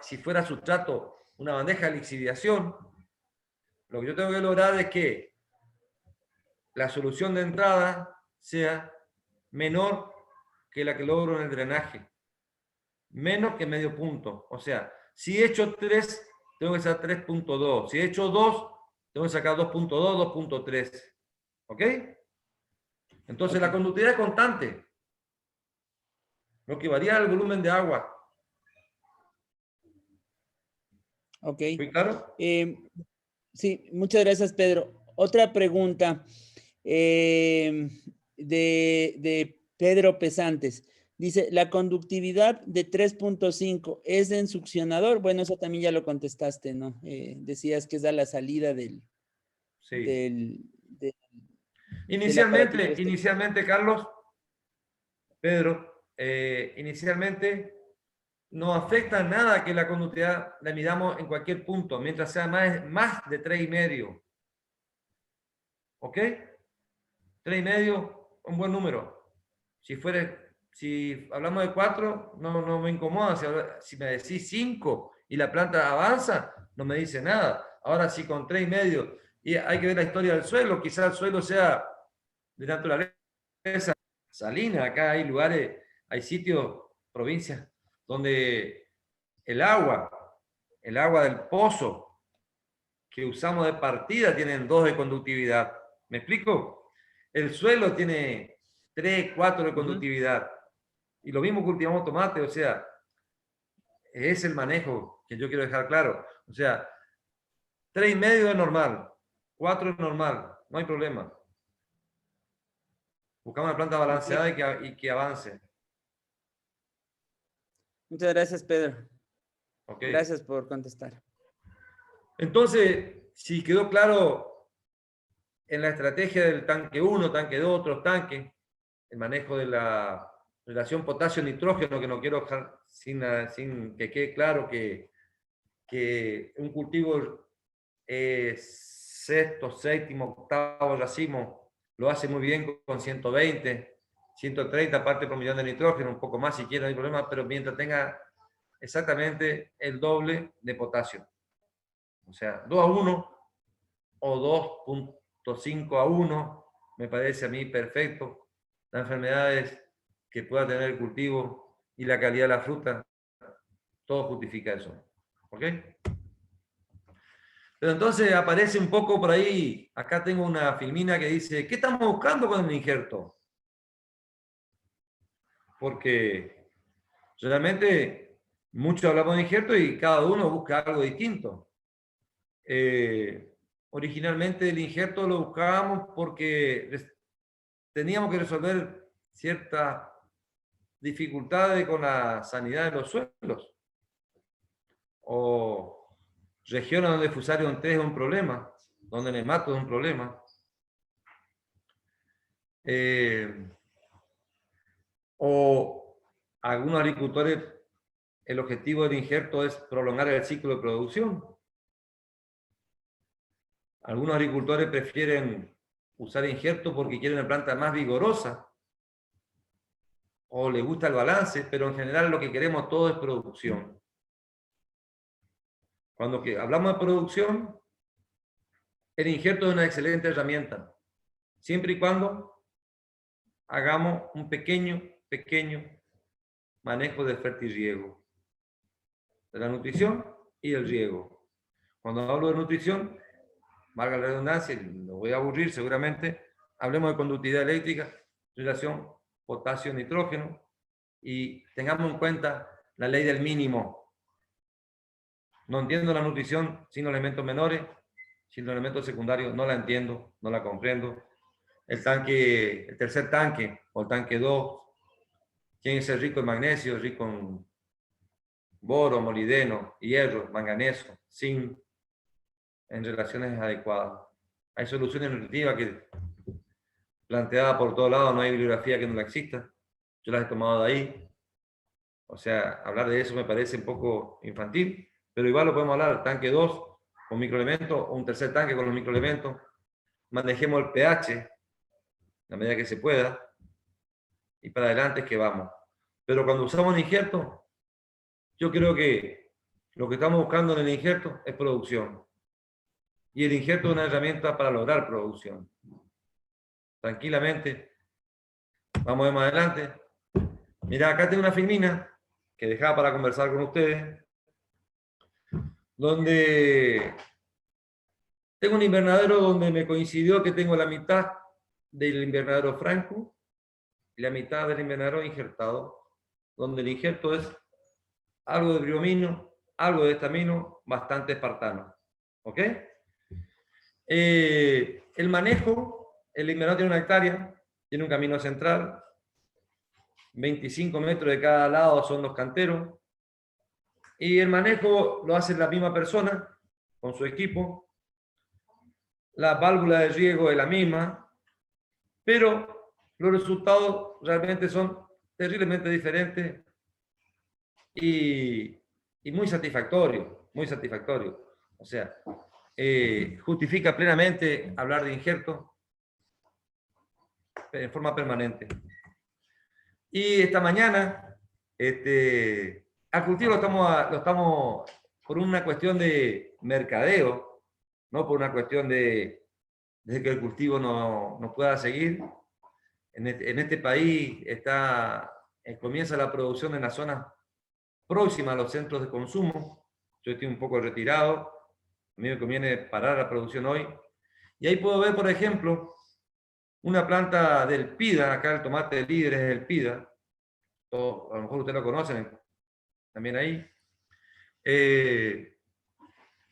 si fuera sustrato una bandeja de lixiviación, lo que yo tengo que lograr es que la solución de entrada sea menor que la que logro en el drenaje. Menos que medio punto. O sea, si he hecho 3, tengo que sacar 3.2. Si he hecho 2, tengo que sacar 2.2, 2.3. ¿Ok? Entonces la conductividad es constante. Lo que varía es el volumen de agua. Ok. ¿Fui claro? Sí, muchas gracias, Pedro. Otra pregunta de Pedro Pesantes. Dice, ¿la conductividad de 3.5 es en succionador? Bueno, eso también ya lo contestaste, ¿no? Decías que es a la salida Sí. del Inicialmente, aparatito. Carlos, Pedro, inicialmente no afecta nada que la conductividad la midamos en cualquier punto, mientras sea más de 3,5. ¿Ok? 3,5, un buen número. Si hablamos de 4, no me incomoda. Si me decís 5 y la planta avanza, no me dice nada. Ahora sí, con 3,5, y hay que ver la historia del suelo, quizás el suelo sea de naturaleza salina. Acá hay lugares, hay sitios, provincias, donde el agua del pozo que usamos de partida tienen 2 de conductividad. ¿Me explico? El suelo tiene 3, 4 de conductividad. Y lo mismo cultivamos tomate, o sea, es el manejo que yo quiero dejar claro. O sea, 3,5 es normal, 4 es normal, no hay problema. Buscamos una planta balanceada y que avance. Muchas gracias, Pedro. Okay. Gracias por contestar. Entonces, si quedó claro en la estrategia del tanque 1, tanque 2, otros tanques, el manejo de la relación potasio-nitrógeno, que no quiero dejar sin que quede claro que un cultivo sexto, séptimo, octavo racimo lo hace muy bien con 120, 130 partes por millón de nitrógeno, un poco más si quiere, no hay problema, pero mientras tenga exactamente el doble de potasio. O sea, 2:1 o 2.5:1 me parece a mí perfecto. Las enfermedades que pueda tener el cultivo y la calidad de la fruta, todo justifica eso. ¿Ok? Pero entonces aparece un poco por ahí, acá tengo una filmina que dice, ¿qué estamos buscando con el injerto? Porque realmente muchos hablamos de injerto y cada uno busca algo distinto. Originalmente el injerto lo buscábamos porque teníamos que resolver ciertas dificultades con la sanidad de los suelos, o regiones donde Fusarium 3 es un problema, donde nemato es un problema, o algunos agricultores, el objetivo del injerto es prolongar el ciclo de producción. Algunos agricultores prefieren usar injerto porque quieren una planta más vigorosa, o les gusta el balance, pero en general lo que queremos todo es producción. Cuando hablamos de producción, el injerto es una excelente herramienta, siempre y cuando hagamos un pequeño manejo de fertirriego, de la nutrición y del riego. Cuando hablo de nutrición, valga la redundancia, lo voy a aburrir seguramente, hablemos de conductividad eléctrica, relación potasio-nitrógeno, y tengamos en cuenta la ley del mínimo. No entiendo la nutrición sin los elementos menores, sin los elementos secundarios no la entiendo, no la comprendo. El tercer tanque, o el tanque 2, tiene que ser rico en magnesio, rico en boro, molibdeno, hierro, manganeso, zinc, en relaciones adecuadas. Hay soluciones nutritivas que, planteadas por todos lados, no hay bibliografía que no la exista. Yo las he tomado de ahí. O sea, hablar de eso me parece un poco infantil, pero igual lo podemos hablar, tanque 2 con microelementos, o un tercer tanque con los microelementos. Manejemos el pH, la medida que se pueda, y para adelante es que vamos. Pero cuando usamos un injerto, yo creo que Lo que estamos buscando en el injerto es producción. Y el injerto es una herramienta para lograr producción. Tranquilamente. Vamos a ver más adelante. Mirá, acá tengo una filmina que dejaba para conversar con ustedes, donde tengo un invernadero donde me coincidió que tengo la mitad del invernadero franco y la mitad del invernadero injertado, donde el injerto es algo de briomino, algo de estamino, bastante espartano. ¿Ok? El manejo, el invernadero tiene 1 hectárea, tiene un camino central, 25 metros de cada lado son los canteros, y el manejo lo hace la misma persona con su equipo. La válvula de riego es la misma, pero los resultados realmente son terriblemente diferentes y muy satisfactorios, muy satisfactorios. O sea, justifica plenamente hablar de injerto en forma permanente. Y esta mañana, al cultivo lo estamos por una cuestión de mercadeo, no por una cuestión de que el cultivo no pueda seguir. En este país comienza la producción en las zonas próximas a los centros de consumo. Yo estoy un poco retirado, a mí me conviene parar la producción hoy. Y ahí puedo ver, por ejemplo, una planta del PIDA, acá el tomate líder es el PIDA, a lo mejor ustedes lo conocen también ahí.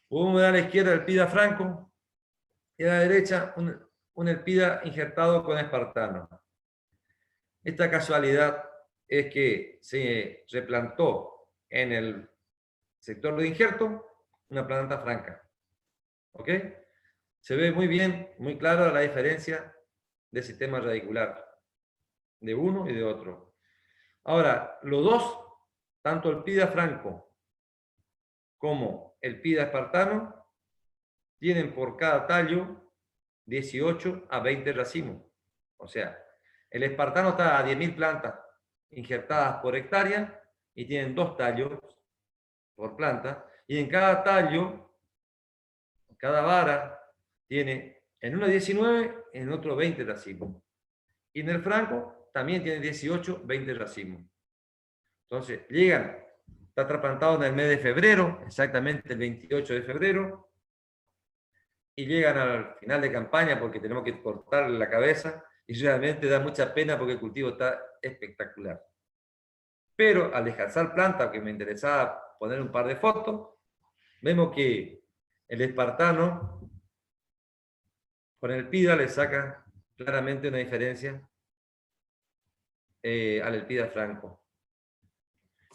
Podemos ver a la izquierda el PIDA franco y a la derecha un elpida injertado con espartano. Esta casualidad es que se replantó en el sector de injerto una planta franca. ¿Ok? Se ve muy bien, muy clara la diferencia del sistema radicular de uno y de otro. Ahora, los dos, tanto el PIDA franco como el PIDA espartano, tienen por cada tallo 18 a 20 racimos. O sea, el espartano está a 10.000 plantas injertadas por hectárea y tienen 2 tallos por planta. Y en cada tallo, cada vara, tiene en una 19, en otro 20 racimos. Y en el franco también tiene 18, 20 racimos. Entonces, está trasplantado en el mes de febrero, exactamente el 28 de febrero, y llegan al final de campaña porque tenemos que cortarle la cabeza, y realmente da mucha pena porque el cultivo está espectacular. Pero al descansar planta, que me interesaba poner un par de fotos, vemos que el espartano con el PIDA le saca claramente una diferencia al elpida franco.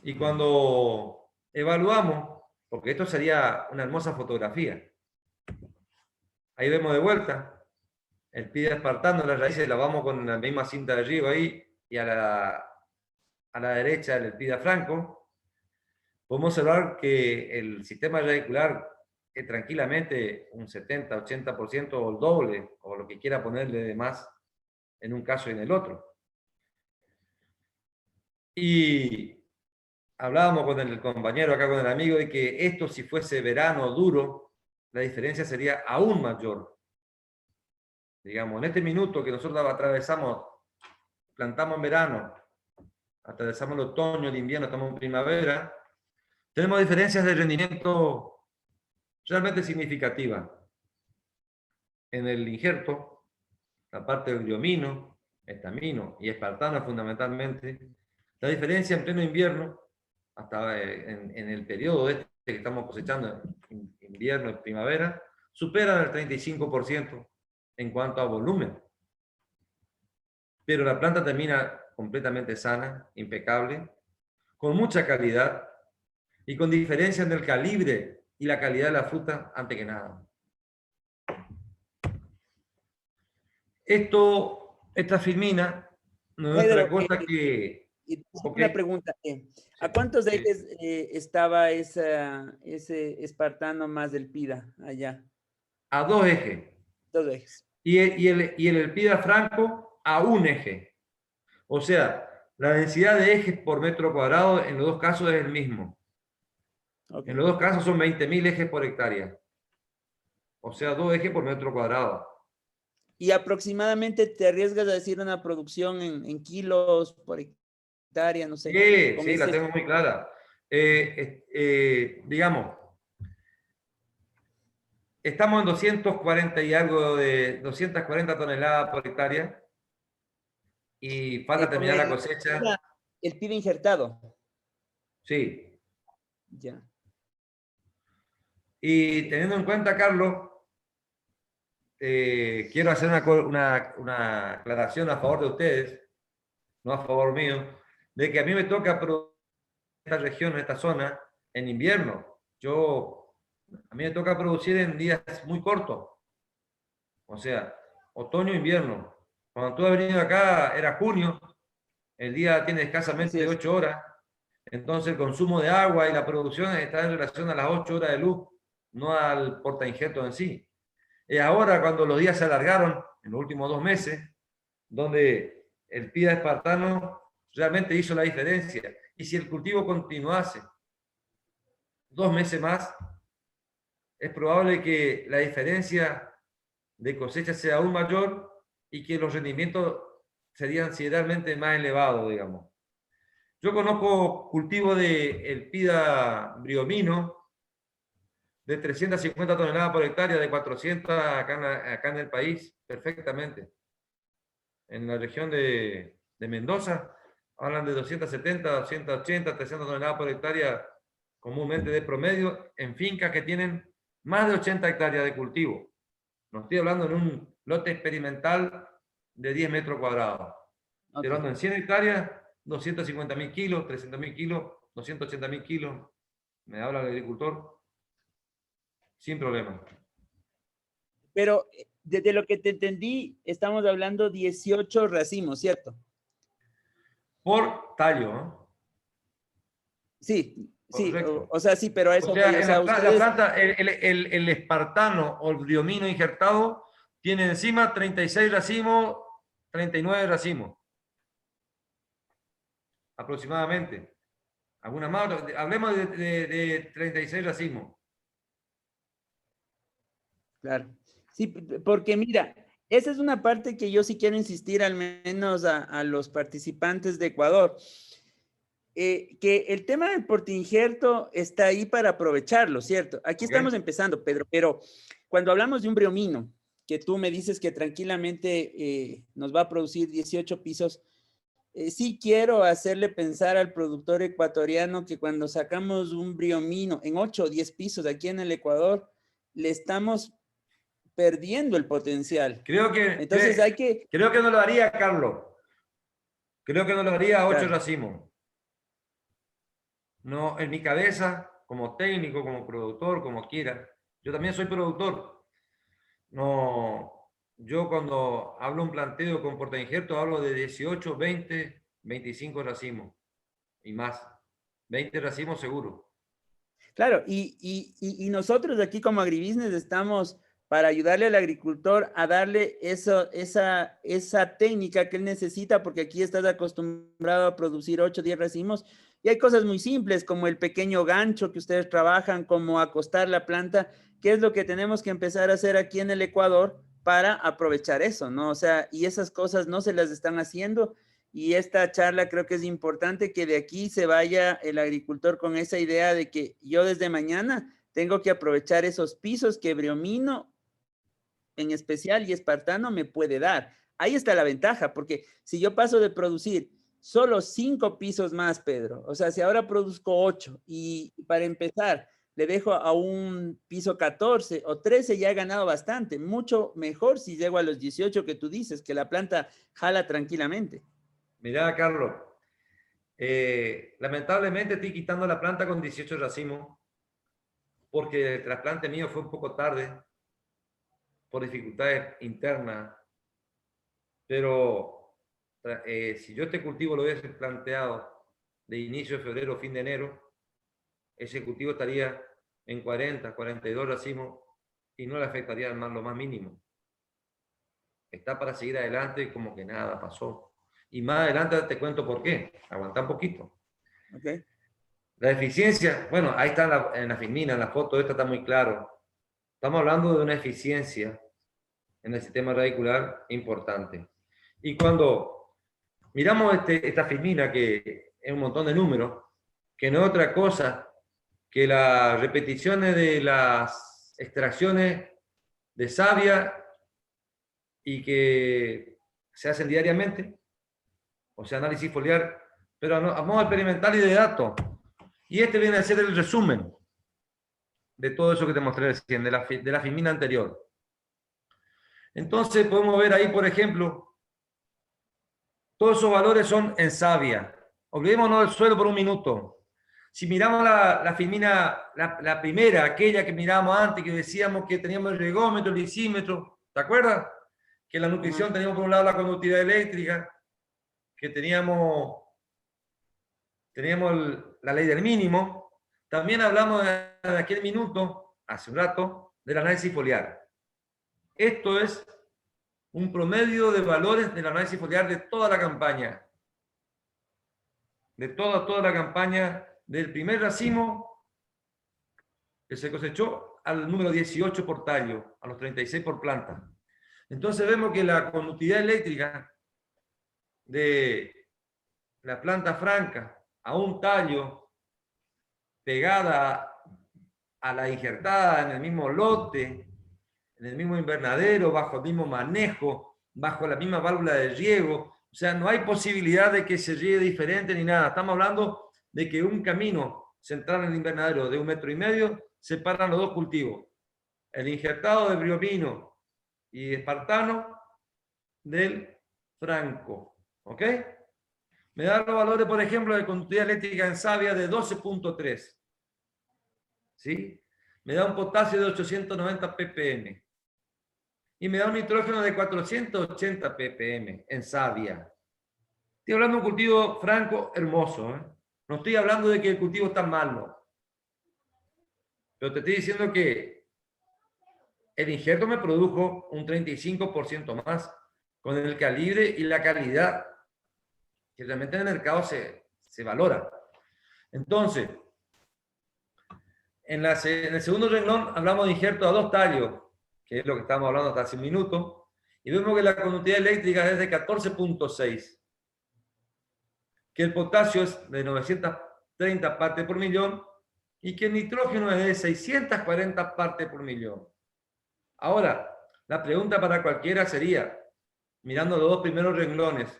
Y cuando evaluamos, porque esto sería una hermosa fotografía, ahí vemos de vuelta el PIDA espartano, las raíces las vamos con la misma cinta de riego ahí, y a la derecha el PIDA franco. Podemos observar que el sistema radicular es tranquilamente un 70, 80% o el doble, o lo que quiera ponerle de más en un caso y en el otro. Y hablábamos con el compañero acá, con el amigo, de que esto, si fuese verano duro, la diferencia sería aún mayor. Digamos, en este minuto que nosotros atravesamos, plantamos en verano, atravesamos el otoño, el invierno, estamos en primavera, tenemos diferencias de rendimiento realmente significativas. En el injerto, la parte del briomino, estamino y espartano fundamentalmente, la diferencia en pleno invierno, hasta en el periodo que estamos cosechando, invierno y primavera, supera el 35% en cuanto a volumen. Pero la planta termina completamente sana, impecable, con mucha calidad y con diferencia en el calibre y la calidad de la fruta ante que nada. Esta filmina no es otra cosa que... Una pregunta. ¿A cuántos ejes estaba ese espartano más del PIDA allá? A 2 ejes. 2 ejes. Y el elpida franco a 1 eje. O sea, la densidad de ejes por metro cuadrado en los dos casos es el mismo. Ok. En los dos casos son 20.000 ejes por hectárea. O sea, 2 ejes por metro cuadrado. Y aproximadamente te arriesgas a decir una producción en kilos por hectárea, no sé. Sí, Con sí, la ese, tengo muy clara. Digamos, estamos en 240 y algo de 240 toneladas por hectárea y falta con terminar la cosecha. el PIB injertado. Sí. Ya. Y teniendo en cuenta, Carlos, quiero hacer una aclaración a favor de ustedes, no a favor mío, de que a mí me toca producir en esta región, en esta zona, en invierno. A mí me toca producir en días muy cortos. O sea, otoño, invierno. Cuando tú has venido acá era junio, el día tiene Así escasamente es. 8 horas, entonces el consumo de agua y la producción está en relación a las 8 horas de luz, no al portainjerto en sí. Es ahora cuando los días se alargaron, en los últimos 2 meses, donde el PIDA espartano realmente hizo la diferencia. Y si el cultivo continuase 2 meses más, es probable que la diferencia de cosecha sea aún mayor y que los rendimientos serían considerablemente más elevados, digamos. Yo conozco cultivo de el pida briomino de 350 toneladas por hectárea, de 400 acá en el país, perfectamente. En la región de Mendoza hablan de 270, 280, 300 toneladas por hectárea comúnmente de promedio en fincas que tienen más de 80 hectáreas de cultivo. No estoy hablando en un lote experimental de 10 metros cuadrados. Estoy Ok. hablando en 100 hectáreas, 250.000 kilos, 300.000 kilos, 280.000 kilos. Me habla el agricultor sin problema. Pero desde lo que te entendí, estamos hablando 18 racimos, ¿cierto? Por tallo, ¿no? Sí, sí, Correcto. o sea, sí, pero a O eso voy. sea, O en sea, la ustedes, planta, el espartano o el briomino injertado tiene encima 36 racimos, 39 racimos, aproximadamente. Alguna más, hablemos de 36 racimos. claro. Sí, porque mira, esa es una parte que yo sí quiero insistir al menos a los participantes de Ecuador. Que el tema del portainjerto está ahí para aprovecharlo, ¿cierto? Aquí ¿Ok? estamos empezando, Pedro, pero cuando hablamos de un briomino, que tú me dices que tranquilamente nos va a producir 18 pisos, sí quiero hacerle pensar al productor ecuatoriano que cuando sacamos un briomino en 8 o 10 pisos aquí en el Ecuador, le estamos perdiendo el potencial. Entonces hay que... creo que no lo haría, Carlos. Creo que no lo haría a 8 Claro, racimos. No, en mi cabeza, como técnico, como productor, como quiera. Yo también soy productor. No, yo cuando hablo un planteo con portainjerto hablo de 18, 20, 25 racimos y más. 20 racimos seguro. claro, y nosotros aquí como Agribusiness estamos para ayudarle al agricultor a darle esa técnica que él necesita, porque aquí estás acostumbrado a producir 8 o 10 racimos, y hay cosas muy simples como el pequeño gancho que ustedes trabajan, como acostar la planta, que es lo que tenemos que empezar a hacer aquí en el Ecuador para aprovechar eso, ¿no? O sea, y esas cosas no se las están haciendo. Y esta charla creo que es importante que de aquí se vaya el agricultor con esa idea de que yo desde mañana tengo que aprovechar esos pisos que Briomino en especial y espartano me puede dar. Ahí está la ventaja, porque si yo paso de producir solo 5 pisos más, Pedro, o sea, si ahora produzco 8 y para empezar le dejo a un piso 14 o 13, ya he ganado bastante, mucho mejor si llego a los 18 que tú dices, que la planta jala tranquilamente. Mirá, Carlos, lamentablemente estoy quitando la planta con 18 racimos porque el trasplante mío fue un poco tarde por dificultades internas, pero si yo este cultivo lo hubiese planteado de inicio de febrero, fin de enero, ese cultivo estaría en 40, 42 racimos y no le afectaría más lo más mínimo. Está para seguir adelante y como que nada pasó. Y más adelante te cuento por qué. Aguanta un poquito. ¿Ok? La eficiencia, bueno, ahí está en la filmina, en la foto, esta está muy claro. Estamos hablando de una eficiencia en el sistema radicular importante. Y cuando miramos esta filmina, que es un montón de números, que no es otra cosa que las repeticiones de las extracciones de savia y que se hacen diariamente, o sea, análisis foliar, pero a modo experimental y de datos. Y este viene a ser el resumen de todo eso que te mostré recién, de la filmina anterior. Entonces podemos ver ahí, por ejemplo, todos esos valores son en savia. Olvidémonos del suelo por un minuto. Si miramos la filmina, la primera, aquella que miramos antes, que decíamos que teníamos el regómetro, el lisímetro, ¿te acuerdas? Que en la nutrición teníamos por un lado la conductividad eléctrica, que teníamos la ley del mínimo. También hablamos en aquel minuto, hace un rato, del análisis foliar. Esto es un promedio de valores del análisis foliar de toda la campaña. De toda la campaña, del primer racimo que se cosechó al número 18 por tallo, a los 36 por planta. Entonces vemos que la conductividad eléctrica de la planta franca a un tallo pegada a la injertada en el mismo lote, en el mismo invernadero, bajo el mismo manejo, bajo la misma válvula de riego. O sea, no hay posibilidad de que se riegue diferente ni nada. Estamos hablando de que un camino central en el invernadero de 1,5 metros separan los dos cultivos. El injertado de briomino y espartano del franco. ¿Ok? Me da los valores, por ejemplo, de conductividad eléctrica en savia de 12.3. ¿Sí? Me da un potasio de 890 ppm. Y me da un nitrógeno de 480 ppm en savia. Estoy hablando de un cultivo franco hermoso. No estoy hablando de que el cultivo está malo. Pero te estoy diciendo que el injerto me produjo un 35% más con el calibre y la calidad que realmente en el mercado se valora. Entonces, en el segundo renglón hablamos de injerto a 2 tallos, que es lo que estábamos hablando hasta hace un minuto, y vemos que la conductividad eléctrica es de 14.6, que el potasio es de 930 partes por millón y que el nitrógeno es de 640 partes por millón. Ahora, la pregunta para cualquiera sería, mirando los dos primeros renglones,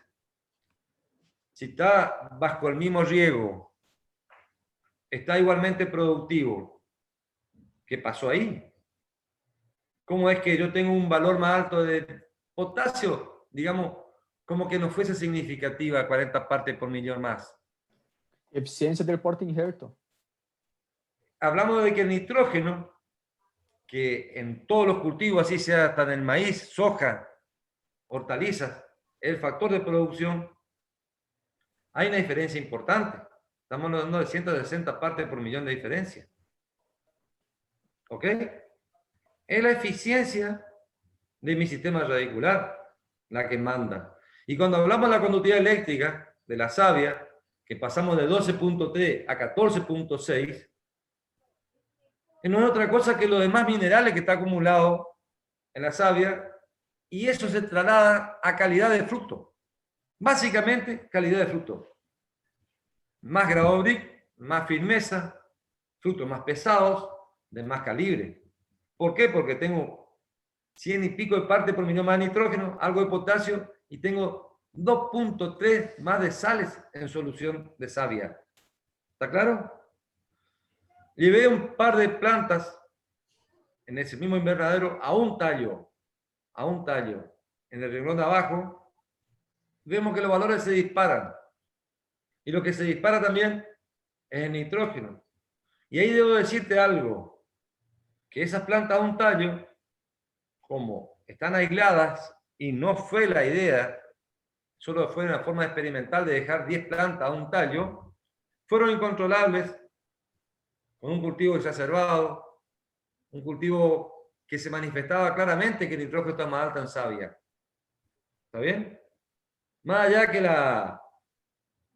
si está bajo el mismo riego, está igualmente productivo, ¿qué pasó ahí? ¿Cómo es que yo tengo un valor más alto de potasio? Digamos, como que no fuese significativa, 40 partes por millón más. Eficiencia del porte injerto. Hablamos de que el nitrógeno, que en todos los cultivos, así sea hasta en el maíz, soja, hortalizas, el factor de producción, hay una diferencia importante. Estamos hablando de 160 partes por millón de diferencia. ¿Ok? Es la eficiencia de mi sistema radicular la que manda. Y cuando hablamos de la conductividad eléctrica de la savia, que pasamos de 12.3 a 14.6, no es otra cosa que los demás minerales que está acumulado en la savia, y eso se traslada a calidad de fruto. Básicamente, calidad de fruto. Más grado brick, más firmeza, frutos más pesados, de más calibre. ¿Por qué? Porque tengo 100 y pico de partes por millón más de nitrógeno, algo de potasio, y tengo 2.3 más de sales en solución de savia. ¿Está claro? Llevé un par de plantas en ese mismo invernadero a un tallo. En el renglón de abajo, vemos que los valores se disparan. Y lo que se dispara también es el nitrógeno. Y ahí debo decirte algo, que esas plantas a un tallo, como están aisladas, y no fue la idea, solo fue una forma experimental de dejar 10 plantas a un tallo, fueron incontrolables con un cultivo exacerbado, un cultivo que se manifestaba claramente que el nitrógeno está más alto en savia. ¿Está bien? Más allá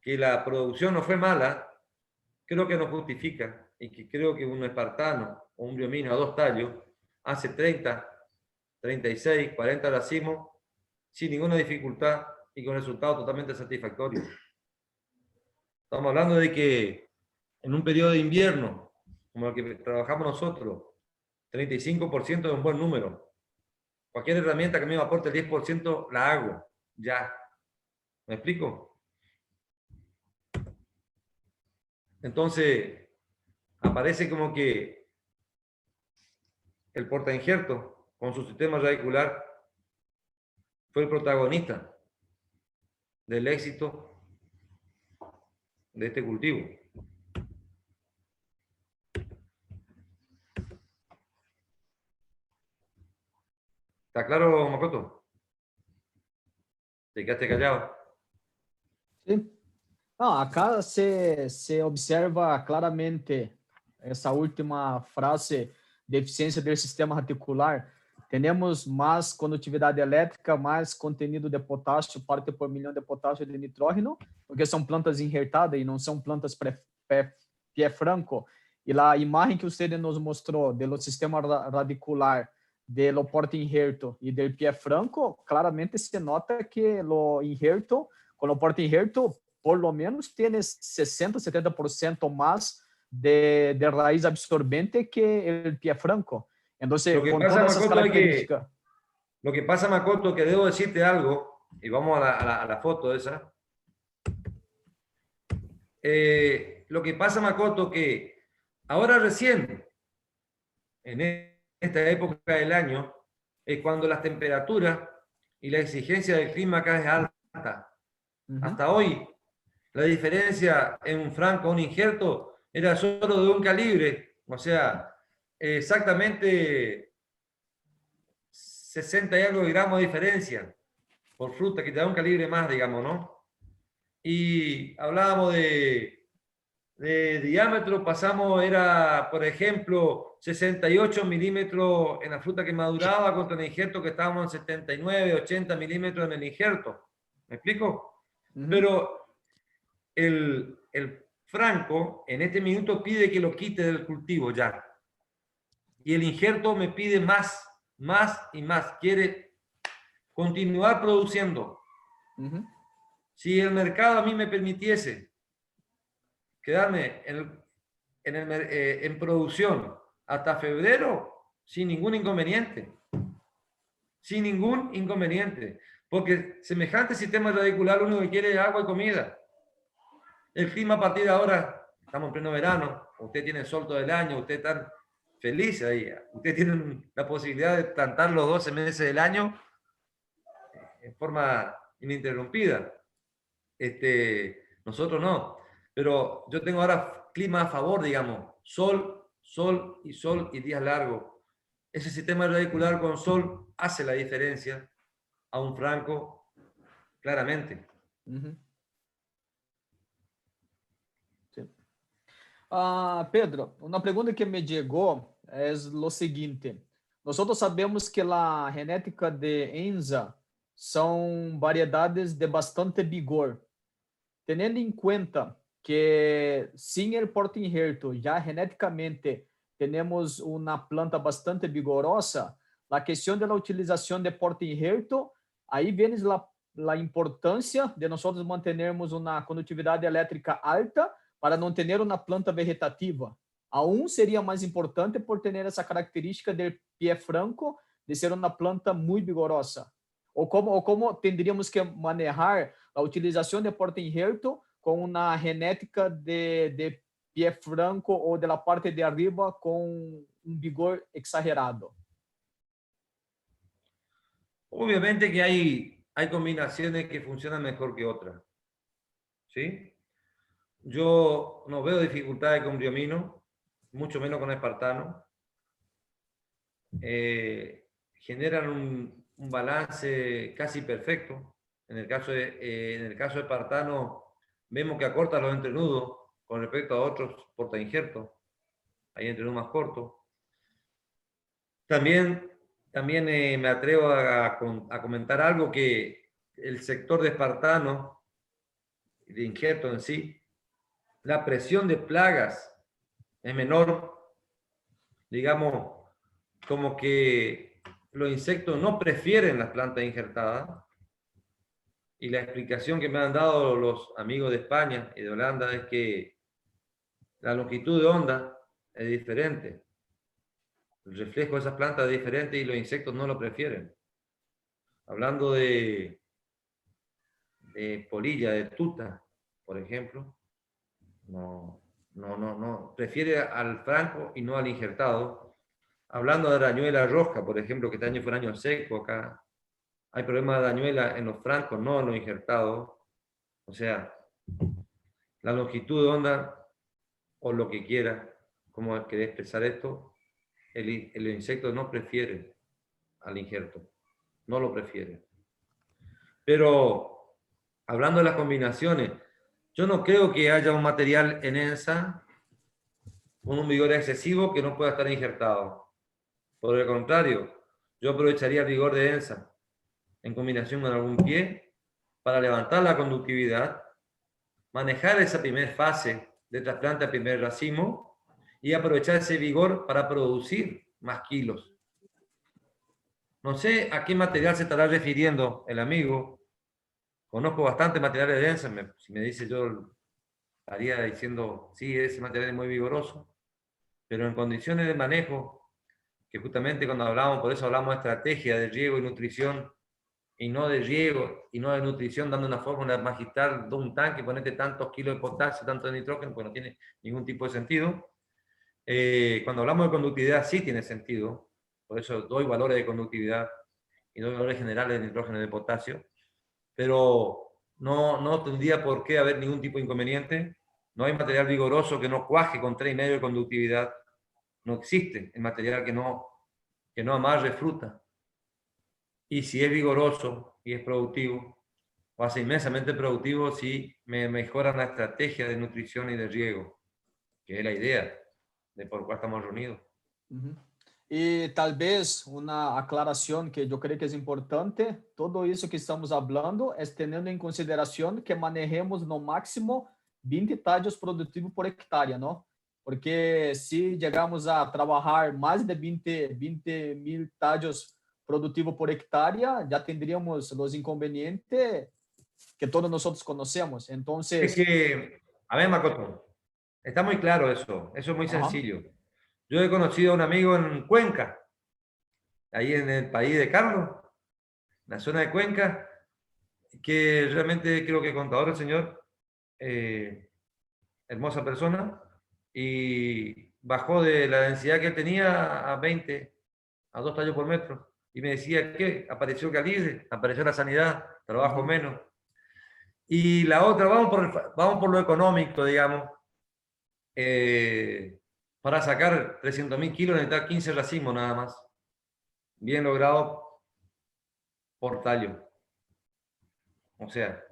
que la producción no fue mala, creo que no justifica y que creo que un espartano o un briomino a 2 tallos hace 30, 36, 40 racimos sin ninguna dificultad y con resultados totalmente satisfactorios. Estamos hablando de que en un periodo de invierno, como el que trabajamos nosotros, 35% es un buen número. Cualquier herramienta que me aporte el 10% la hago, ya. ¿Me explico? Entonces, aparece como que el portainjerto con su sistema radicular fue el protagonista del éxito de este cultivo. ¿Está claro, Makoto? ¿Te quedaste callado? Sí. Não, acá se observa claramente essa última frase, deficiência do sistema reticular. Temos mais condutividade elétrica, mais contenido de potássio, parte por milhão de potássio de nitrógeno, porque são plantas injertadas e não são plantas pé franco. E a imagem que você nos mostrou do sistema radicular, do porte injerto e do pé franco, claramente se nota que o injerto, com o porte injerto, por lo menos tienes 60, 70% más de raíz absorbente que el pie franco. Entonces, con todas esas características. Lo que pasa, Makoto, que debo decirte algo, y vamos a la foto esa. Lo que pasa, Makoto, que ahora recién, en esta época del año, es cuando las temperaturas y la exigencia del clima acá es alta. Hasta hoy, la diferencia en un franco o un injerto era solo de un calibre, o sea, exactamente 60 y algo de gramos de diferencia por fruta, que te da un calibre más, digamos, ¿no? Y hablábamos de diámetro, pasamos, era, por ejemplo, 68 milímetros en la fruta que maduraba contra el injerto que estábamos en 79, 80 milímetros en el injerto. ¿Me explico? Pero el franco en este minuto pide que lo quite del cultivo ya. Y el injerto me pide más y más. Quiere continuar produciendo. Si el mercado a mí me permitiese quedarme en producción hasta febrero, sin ningún inconveniente. Sin ningún inconveniente. Porque semejante sistema radicular lo único que quiere es agua y comida. El clima a partir de ahora, estamos en pleno verano, usted tiene sol todo el año, usted está feliz ahí, usted tiene la posibilidad de plantar los 12 meses del año en forma ininterrumpida. Nosotros no, pero yo tengo ahora clima a favor, digamos, sol y días largos. Ese sistema radicular con sol hace la diferencia a un franco, claramente. Pedro, uma pergunta que me chegou é o seguinte: nós sabemos que a genética de Enza são variedades de bastante vigor. Tendo em conta que sem o porte injerto já geneticamente temos uma planta bastante vigorosa, a questão da utilização de porte injerto, aí vem a importância de nós mantermos uma condutividade elétrica alta para não ter uma planta vegetativa. Aún seria mais importante por ter essa característica de pé franco, de ser uma planta muito vigorosa. Ou como teríamos que manejar a utilização de porte injerto com uma genética de pé franco ou de la parte de arriba com vigor exagerado? Obviamente que hay combinaciones que funcionan mejor que otras. ¿Sí? Yo no veo dificultades con briomino, mucho menos con espartano. Generan un balance casi perfecto. En el caso de espartano, vemos que acorta los entrenudos con respecto a otros portainjertos. Hay entrenudos más cortos. También me atrevo a comentar algo, que el sector de espartano, de injerto en sí, la presión de plagas es menor, digamos, como que los insectos no prefieren las plantas injertadas. Y la explicación que me han dado los amigos de España y de Holanda es que la longitud de onda es diferente. El reflejo de esas plantas es diferente y los insectos no lo prefieren. Hablando de polilla, de tuta, por ejemplo, no, prefiere al franco y no al injertado. Hablando de arañuela roja, por ejemplo, que este año fue un año seco acá, hay problemas de arañuela en los francos, no en los injertados. O sea, la longitud de onda, o lo que quiera, como querés expresar esto, el insecto no prefiere al injerto, no lo prefiere. Pero, hablando de las combinaciones, yo no creo que haya un material en ENSA con un vigor excesivo que no pueda estar injertado. Por el contrario, yo aprovecharía el vigor de ENSA en combinación con algún pie para levantar la conductividad, manejar esa primera fase de trasplante a primer racimo y aprovechar ese vigor para producir más kilos. No sé a qué material se estará refiriendo el amigo. Conozco bastante materiales de ENSA. Si me dice, yo estaría diciendo, sí, ese material es muy vigoroso, pero en condiciones de manejo, que justamente cuando hablamos, por eso hablamos de estrategia de riego y nutrición, y no de riego, y no de nutrición, dando una fórmula magistral de un tanque, ponete tantos kilos de potasio, tanto de nitrógeno, pues no tiene ningún tipo de sentido. Cuando hablamos de conductividad, sí tiene sentido, por eso doy valores de conductividad y doy valores generales de nitrógeno y de potasio, pero no tendría por qué haber ningún tipo de inconveniente. No hay material vigoroso que no cuaje con 3,5 de conductividad. No existe el material que no amarre fruta. Y si es vigoroso y es productivo, va a ser inmensamente productivo si me mejoran la estrategia de nutrición y de riego, que es la idea de por cuál estamos reunidos. Uhum. E talvez uma aclaração que eu creio que é importante, tudo isso que estamos falando é tendo em consideração que manejemos no máximo 20 tallos produtivos por hectare, não? Porque se chegarmos a trabalhar mais de 20 mil tallos produtivos por hectare, já teríamos os inconvenientes que todos nós conhecemos. Então, Es que, a ver, Makoto, está muy claro eso es muy sencillo. Yo he conocido a un amigo en Cuenca, ahí en el país de Carlos, la zona de Cuenca, que realmente creo que contador el señor, hermosa persona, y bajó de la densidad que él tenía a 20, a 2 tallos por metro. Y me decía que apareció calibre, apareció la sanidad, trabajo menos. Y la otra, vamos por lo económico, digamos. Para sacar 300.000 kilos necesitas 15 racimos nada más. Bien logrado por tallo. O sea,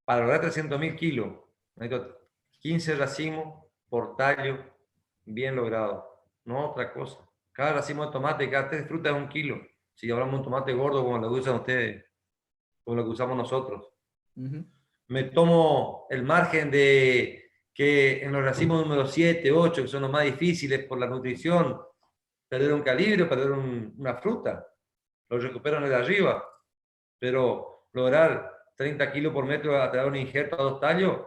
para lograr 300.000 kilos necesito 15 racimos por tallo bien logrado. No otra cosa. Cada racimo de tomate, cada 3 frutas es 1 kilo. Si hablamos de un tomate gordo como lo que usan ustedes, como lo que usamos nosotros. Me tomo el margen de que en los racimos número 7, 8, que son los más difíciles por la nutrición, perder un calibre, perder una fruta, lo recupero en el de arriba, pero lograr 30 kilos por metro a través de un injerto a 2 tallos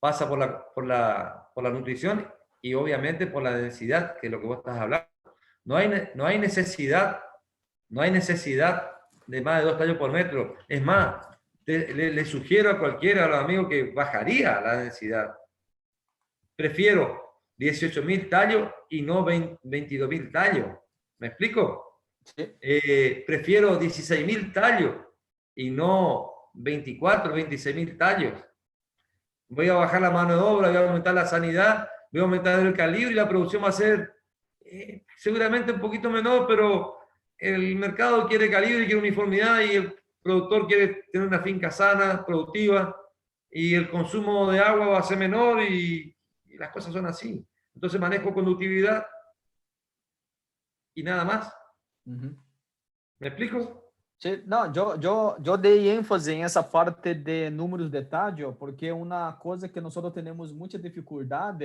pasa por la nutrición y obviamente por la densidad, que es lo que vos estás hablando. No hay necesidad de más de 2 tallos por metro. Es más, le sugiero a cualquiera de los amigos que bajaría la densidad. Prefiero 18.000 tallos y no 22.000 tallos. ¿Me explico? Sí. Prefiero 16.000 tallos y no 24, 26.000 tallos. Voy a bajar la mano de obra, voy a aumentar la sanidad, voy a aumentar el calibre y la producción va a ser seguramente un poquito menor, pero el mercado quiere calibre, quiere uniformidad y el productor quiere tener una finca sana, productiva, y el consumo de agua va a ser menor y las cosas son así. Entonces manejo conductividad y nada más. ¿Me explico? Sí, no, yo dei ênfase en esa parte de números de tallo, porque una cosa que nosotros tenemos mucha dificultad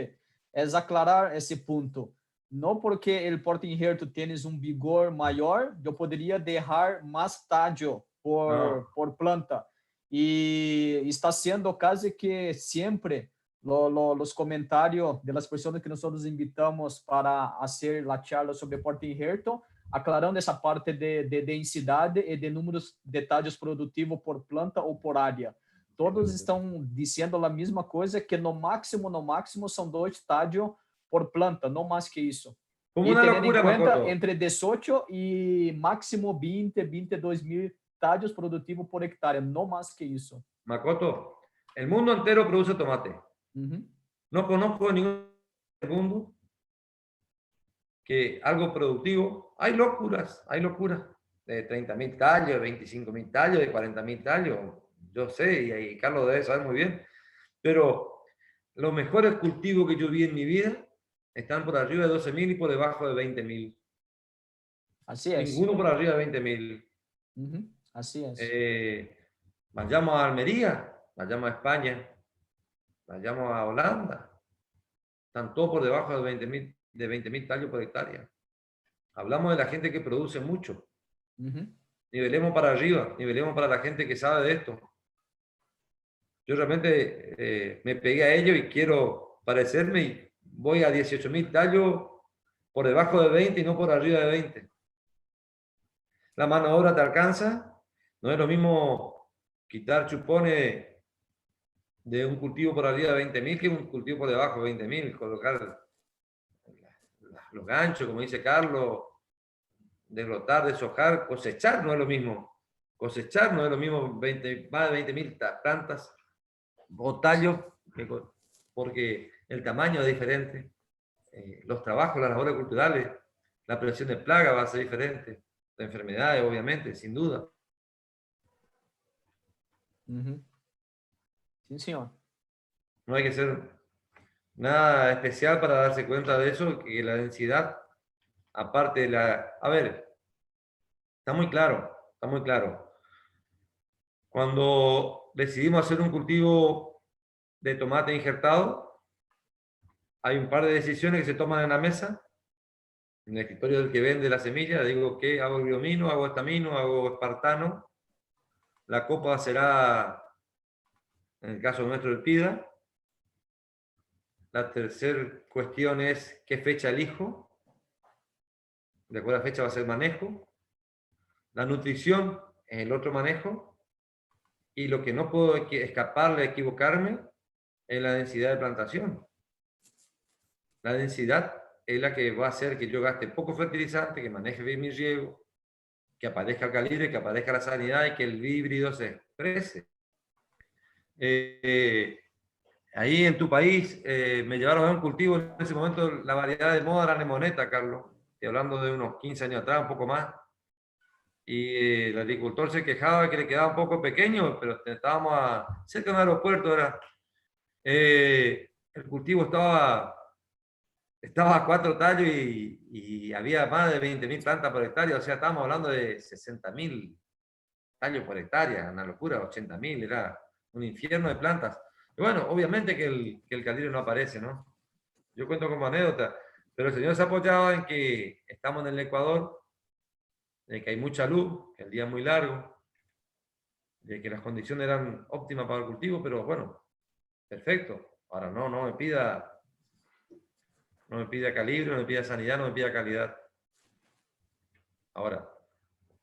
es aclarar ese punto. No porque el porte injerto tienes un vigor mayor, yo podría dejar más tallo No. por planta. Y está siendo casi que siempre los comentarios de las personas que nosotros invitamos para hacer la charla sobre porte injerto, aclarando essa parte de densidade e de números de talhos produtivos por planta ou por área. Todos estão dizendo a mesma coisa, que no máximo são 2 talhos por planta, não mais que isso. Como E una tendo em locura, conta Makoto. entre 18 e máximo 20, 22 mil talhos produtivos por hectare, não mais que isso. Makoto, el mundo entero produce tomate. Uhum. No conozco ningún mundo que algo productivo, hay locuras, de 30.000 tallos, de 25.000 tallos, de 40.000 tallos, yo sé, y Carlos debe saber muy bien, pero los mejores cultivos que yo vi en mi vida están por arriba de 12.000 y por debajo de 20.000. Así es. Ninguno por arriba de 20.000. Uhum. Así es. Vayamos a Almería, vayamos a España, vayamos a Holanda, están todos por debajo de 20.000 tallos por hectárea. Hablamos de la gente que produce mucho. Uhum. Nivelemos para arriba, nivelemos para la gente que sabe de esto. Yo realmente me pegué a ello y quiero parecerme y voy a 18.000 tallos por debajo de 20 y no por arriba de 20. La mano de obra te alcanza, no es lo mismo quitar chupones de un cultivo por arriba de 20.000 que un cultivo por debajo de 20.000, colocar los ganchos, como dice Carlos, desbrotar, deshojar, cosechar no es lo mismo. Cosechar no es lo mismo más de 20.000 plantas o tallos, porque el tamaño es diferente. Los trabajos, las labores culturales, la presión de plaga va a ser diferente. De enfermedades, obviamente, sin duda. Uhum. Sim, senhor. No hay que ser nada especial para darse cuenta de eso, que la densidad, aparte de la... A ver, está muy claro, está muy claro. Cuando decidimos hacer un cultivo de tomate injertado, hay un par de decisiones que se toman en la mesa, en el escritorio del que vende la semilla. Digo, ¿qué? ¿Hago biomino? ¿Hago estamino? ¿Hago espartano? La copa será, en el caso nuestro, el PIDA. La tercera cuestión es qué fecha elijo. De acuerdo a la fecha va a ser manejo. La nutrición es el otro manejo. Y lo que no puedo escaparle, equivocarme, es la densidad de plantación. La densidad es la que va a hacer que yo gaste poco fertilizante, que maneje bien mi riego, que aparezca el calibre, que aparezca la sanidad y que el híbrido se exprese. Ahí en tu país me llevaron a un cultivo, en ese momento la variedad de moda era Nemoneta, Carlos, y hablando de unos 15 años atrás, un poco más. Y el agricultor se quejaba que le quedaba un poco pequeño, pero estábamos cerca de un aeropuerto, el cultivo estaba a 4 tallos y había más de 20.000 plantas por hectárea, o sea, estábamos hablando de 60.000 tallos por hectárea, una locura, 80.000, era un infierno de plantas. Y bueno, obviamente que el calibre no aparece, ¿no? Yo cuento como anécdota, pero el señor se apoyaba en que estamos en el Ecuador, de que hay mucha luz, que el día es muy largo, de que las condiciones eran óptimas para el cultivo, pero bueno, perfecto. Ahora no me pida calibre, no me pida sanidad, no me pida calidad. Ahora,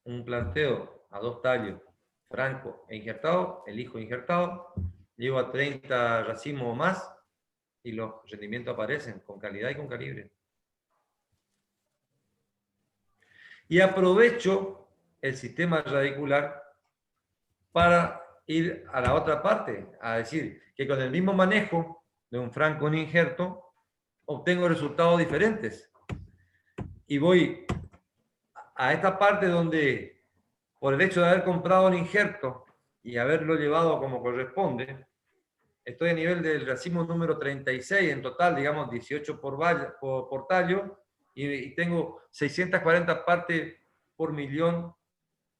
un planteo a 2 tallos, franco e injertado, elijo injertado, llego a 30 racimos o más y los rendimientos aparecen con calidad y con calibre. Y aprovecho el sistema radicular para ir a la otra parte, a decir que con el mismo manejo de un franco o un injerto, obtengo resultados diferentes. Y voy a esta parte donde, por el hecho de haber comprado un injerto y haberlo llevado como corresponde, estoy a nivel del racimo número 36, en total, digamos, 18 por tallo, y tengo 640 partes por millón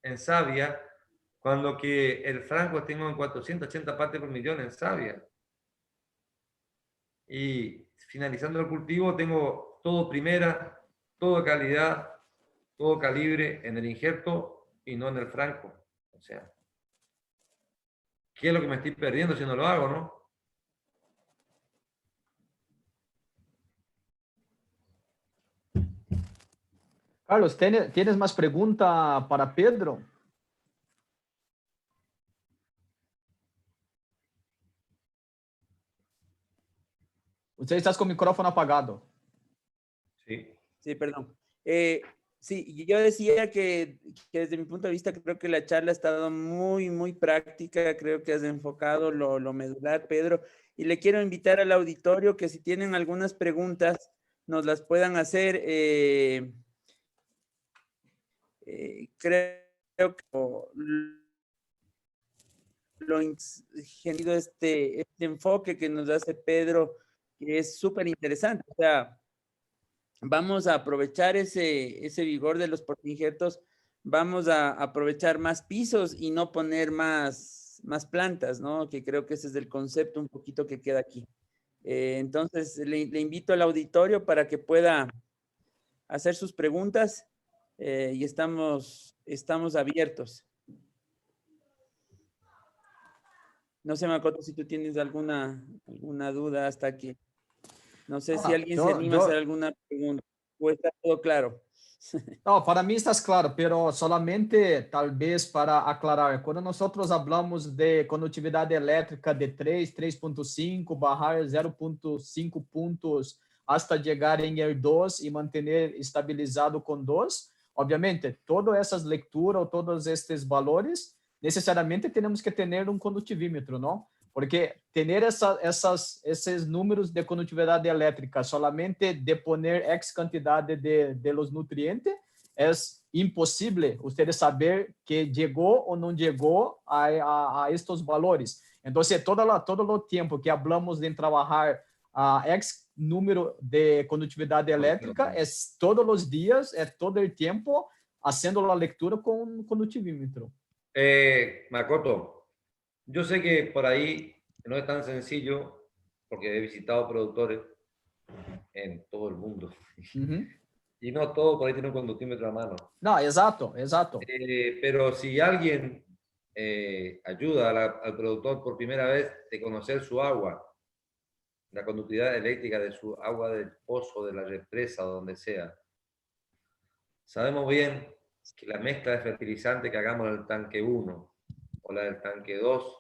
en savia, cuando que el franco tengo en 480 partes por millón en savia. Y finalizando el cultivo tengo todo primera, todo calidad, todo calibre en el injerto y no en el franco. O sea, ¿qué es lo que me estoy perdiendo si no lo hago, no? Carlos, ¿tienes más pregunta para Pedro? Usted está con micrófono apagado. Sí. Sí, perdón. Sí, yo decía que desde mi punto de vista creo que la charla ha estado muy, muy práctica. Creo que has enfocado lo medular, Pedro. Y le quiero invitar al auditorio que si tienen algunas preguntas nos las puedan hacer. Creo que lo ingeniero este enfoque que nos hace Pedro, que es súper interesante. O sea, vamos a aprovechar ese vigor de los portainjertos, vamos a aprovechar más pisos y no poner más plantas, ¿no? Que creo que ese es el concepto un poquito que queda aquí. Entonces, le invito al auditorio para que pueda hacer sus preguntas y estamos abiertos. No sé, Makoto, si tú tienes alguna duda hasta aquí. No sé si alguien se anima a hacer alguna pregunta o está todo claro. No, para mí estás claro, pero solamente tal vez para aclarar, cuando nosotros hablamos de conductividad eléctrica de 3.5, bajar 0.5 puntos hasta llegar en el 2 y mantener estabilizado con 2, obviamente, todas essas lecturas o todos estes valores, necessariamente temos que ter um condutivímetro, não? Porque tener esses números de condutividade elétrica solamente de poner X cantidade de los nutrientes, é impossível ustedes saber que chegou ou não chegou a estes valores. Então, todo o tempo que hablamos de trabalhar a X número de condutividade elétrica, é todos os dias, é todo o tempo, fazendo a leitura com condutivímetro. Makoto, yo sé que por ahí no es tan sencillo, porque he visitado productores en todo el mundo. Y no todo por ahí tiene un conductímetro a mano. No, exacto. Pero si alguien ayuda al productor por primera vez de conocer su agua, la conductividad eléctrica de su agua del pozo, de la represa o donde sea, sabemos bien que la mezcla de fertilizante que hagamos en el tanque 1 o la del tanque 2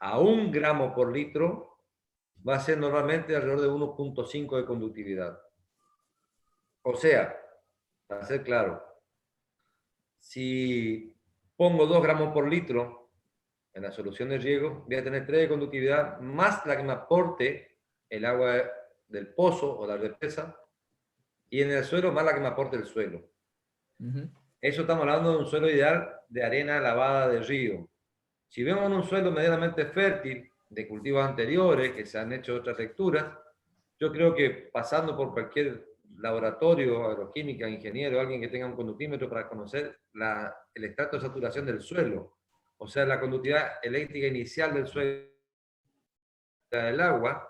a 1 gramo por litro va a ser normalmente alrededor de 1.5 de conductividad. O sea, para ser claro, si pongo 2 gramos por litro en la solución de riego, voy a tener 3 de conductividad más la que me aporte el agua del pozo o la represa, y en el suelo más la que me aporte el suelo. Eso estamos hablando de un suelo ideal de arena lavada de río. Si vemos un suelo medianamente fértil de cultivos anteriores que se han hecho otras lecturas, yo creo que pasando por cualquier laboratorio, agroquímica, ingeniero, alguien que tenga un conductímetro para conocer el estrato de saturación del suelo, o sea, la conductividad eléctrica inicial del suelo, la del agua,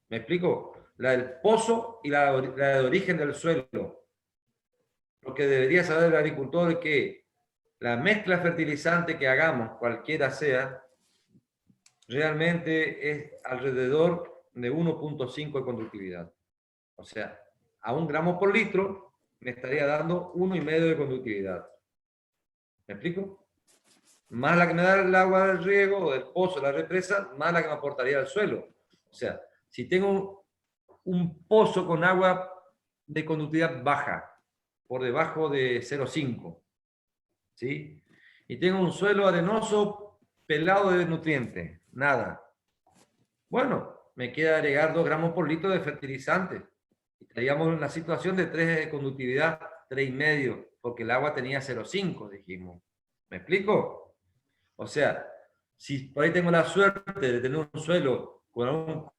¿me explico? La del pozo y la de origen del suelo. Lo que debería saber el agricultor es que la mezcla fertilizante que hagamos, cualquiera sea, realmente es alrededor de 1.5 de conductividad. O sea, a 1 gramo por litro me estaría dando 1,5 de conductividad. ¿Me explico? Más la que me da el agua del riego o del pozo, la represa, más la que me aportaría al suelo. O sea, si tengo un pozo con agua de conductividad baja, por debajo de 0,5, ¿sí? Y tengo un suelo arenoso pelado de nutrientes, nada. Bueno, me queda agregar 2 gramos por litro de fertilizante. Estaríamos en una situación de 3 de conductividad, 3,5, porque el agua tenía 0,5, dijimos. ¿Me explico? O sea, si por ahí tengo la suerte de tener un suelo con algún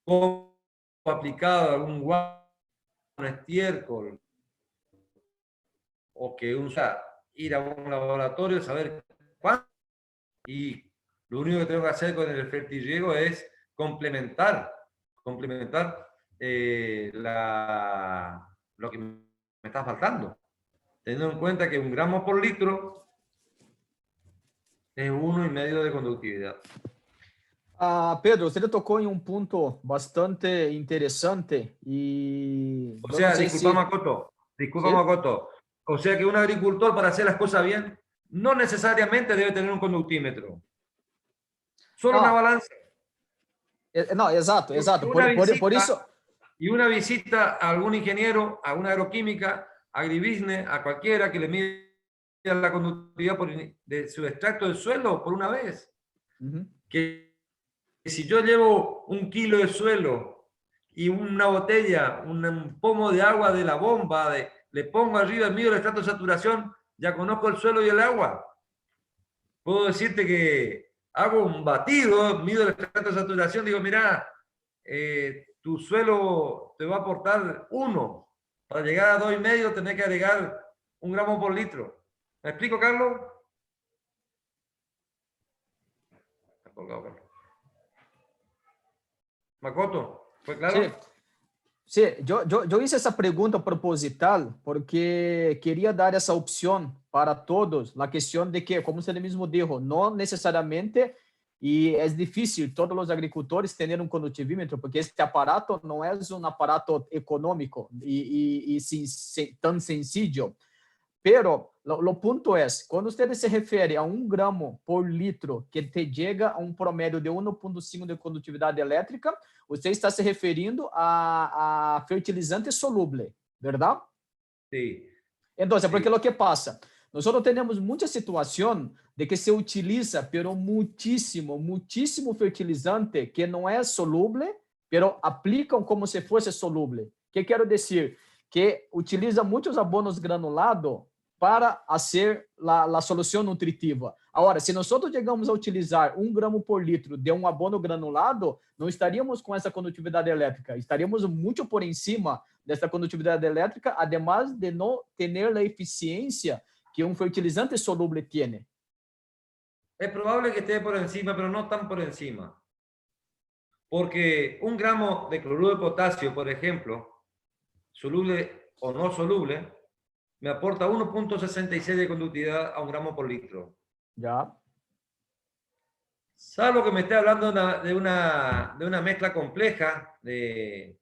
compost aplicado, algún guano, un estiércol, o que ir a un laboratorio, saber cuánto. Y lo único que tengo que hacer con el fertirriego es complementar lo que me está faltando. Teniendo en cuenta que 1 gramo por litro es 1,5 de conductividad. Pedro, você tocou em um ponto bastante interessante e O eu sea, não sei disculpa, se... Makoto, disculpa, ¿Sí? Makoto. O sea que un agricultor para hacer las cosas bien no necesariamente debe tener un conductímetro. Solo una Ah, balanza. não, exato, Y exato. una Por visita, isso... y una visita a algún ingeniero, a una agroquímica, agribusiness, a cualquiera que le mida la conductividad de su extracto del suelo por una vez. Uhum. Que si yo llevo 1 kilo de suelo y una botella, un pomo de agua de la bomba, le pongo arriba, mido el extracto de saturación, ya conozco el suelo y el agua. Puedo decirte que hago un batido, mido el extracto de saturación, digo, mira, tu suelo te va a aportar 1. Para llegar a 2,5 tenés que agregar 1 gramo por litro. ¿Me explico, Carlos? Está colgado, Carlos. Makoto, ¿fue claro? Sí. Sí, yo hice esa pregunta proposital porque quería dar esa opción para todos, la cuestión de que, como usted mismo dijo, no necesariamente, y es difícil todos los agricultores tener un conductivímetro, porque este aparato no es un aparato económico y tan sencillo. Pero lo punto es, cuando usted se refiere a 1 gramo por litro que te llega a un promedio de 1,5 de conductividad eléctrica, usted está se referindo a fertilizante soluble, ¿verdad? Sí. Entonces, Sí. porque lo que pasa, nosotros tenemos mucha situación de que se utiliza, pero muchísimo fertilizante que no es soluble, pero aplican como si fuese soluble. ¿Qué quiero decir? Que utiliza muchos abonos granulados para hacer la solución nutritiva. Ahora, se nosotros llegamos a utilizar 1 gramo por litro de un abono granulado, no estaríamos con esa conductividad eléctrica, estaríamos mucho por encima de esta conductividad eléctrica, además de no tener la eficiencia que un fertilizante soluble tiene. Es probable que esté por encima, pero no tan por encima. Porque 1 gramo de cloruro de potasio, por ejemplo, soluble o no soluble, me aporta 1,66 de conductividad a 1 gramo por litro. Ya. Salvo que me esté hablando de una mezcla compleja de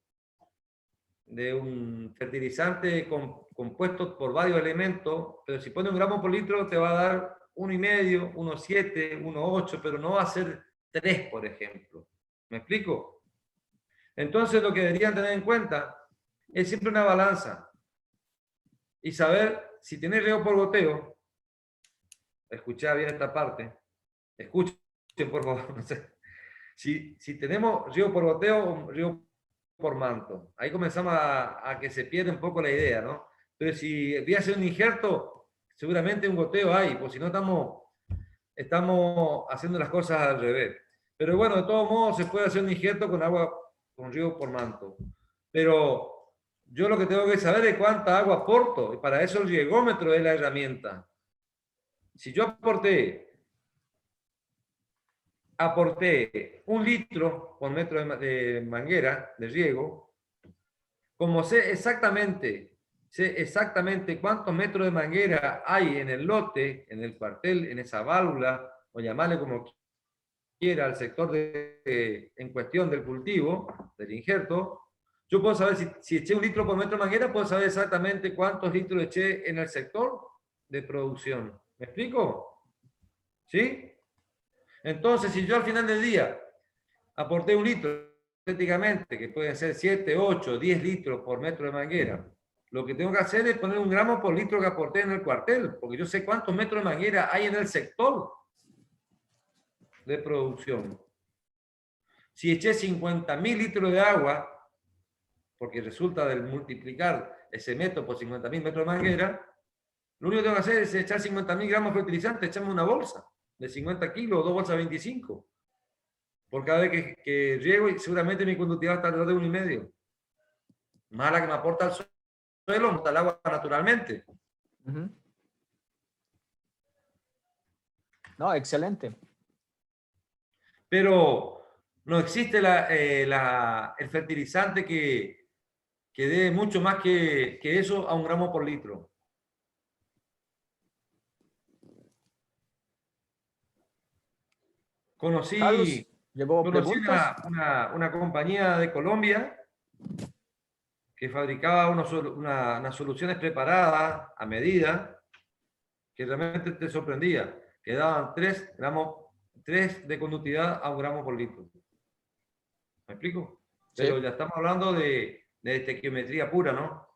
un fertilizante compuesto por varios elementos, pero si pone 1 gramo por litro te va a dar 1,5, 1,7, 1,8, pero no va a ser 3, por ejemplo. ¿Me explico? Entonces lo que deberían tener en cuenta es siempre una balanza y saber si tenés riego por goteo. Escuchá bien esta parte. Escuchen, por favor. No sé. Si tenemos riego por goteo o riego por manto. Ahí comenzamos a que se pierda un poco la idea, ¿no? Pero si voy a hacer un injerto, seguramente un goteo hay, pues si no estamos haciendo las cosas al revés. Pero bueno, de todos modos se puede hacer un injerto con agua, con riego por manto. Pero yo lo que tengo que saber es cuánta agua aporto, y para eso el riegómetro es la herramienta. Si yo aporté 1 litro por metro de manguera de riego, como sé exactamente cuántos metros de manguera hay en el lote, en el cuartel, en esa válvula, o llamarle como quiera al sector en cuestión del cultivo, del injerto, yo puedo saber si eché 1 litro por metro de manguera, puedo saber exactamente cuántos litros eché en el sector de producción. ¿Me explico? ¿Sí? Entonces, si yo al final del día aporté 1 litro, prácticamente, que pueden ser 7, 8, 10 litros por metro de manguera, lo que tengo que hacer es poner 1 gramo por litro que aporté en el cuartel, porque yo sé cuántos metros de manguera hay en el sector de producción. Si eché 50.000 litros de agua, porque resulta del multiplicar ese metro por 50.000 metros de manguera, lo único que tengo que hacer es echar 50.000 gramos de fertilizante, echarme una bolsa de 50 kilos o 2 bolsas de 25. Por cada vez que riego, y seguramente mi conductividad está alrededor de 1,5. Más la que me aporta el suelo, el agua naturalmente. Uhum. No, excelente. Pero no existe el fertilizante que dé mucho más que eso a 1 gramo por litro. Carlos, ¿llevó Conocí preguntas? una compañía de Colombia que fabricaba unas soluciones preparadas a medida que realmente te sorprendía, que daban 3 gramos, 3 de conductividad a 1 gramo por litro. ¿Me explico? Sí. Pero ya estamos hablando de estequiometría pura, ¿no?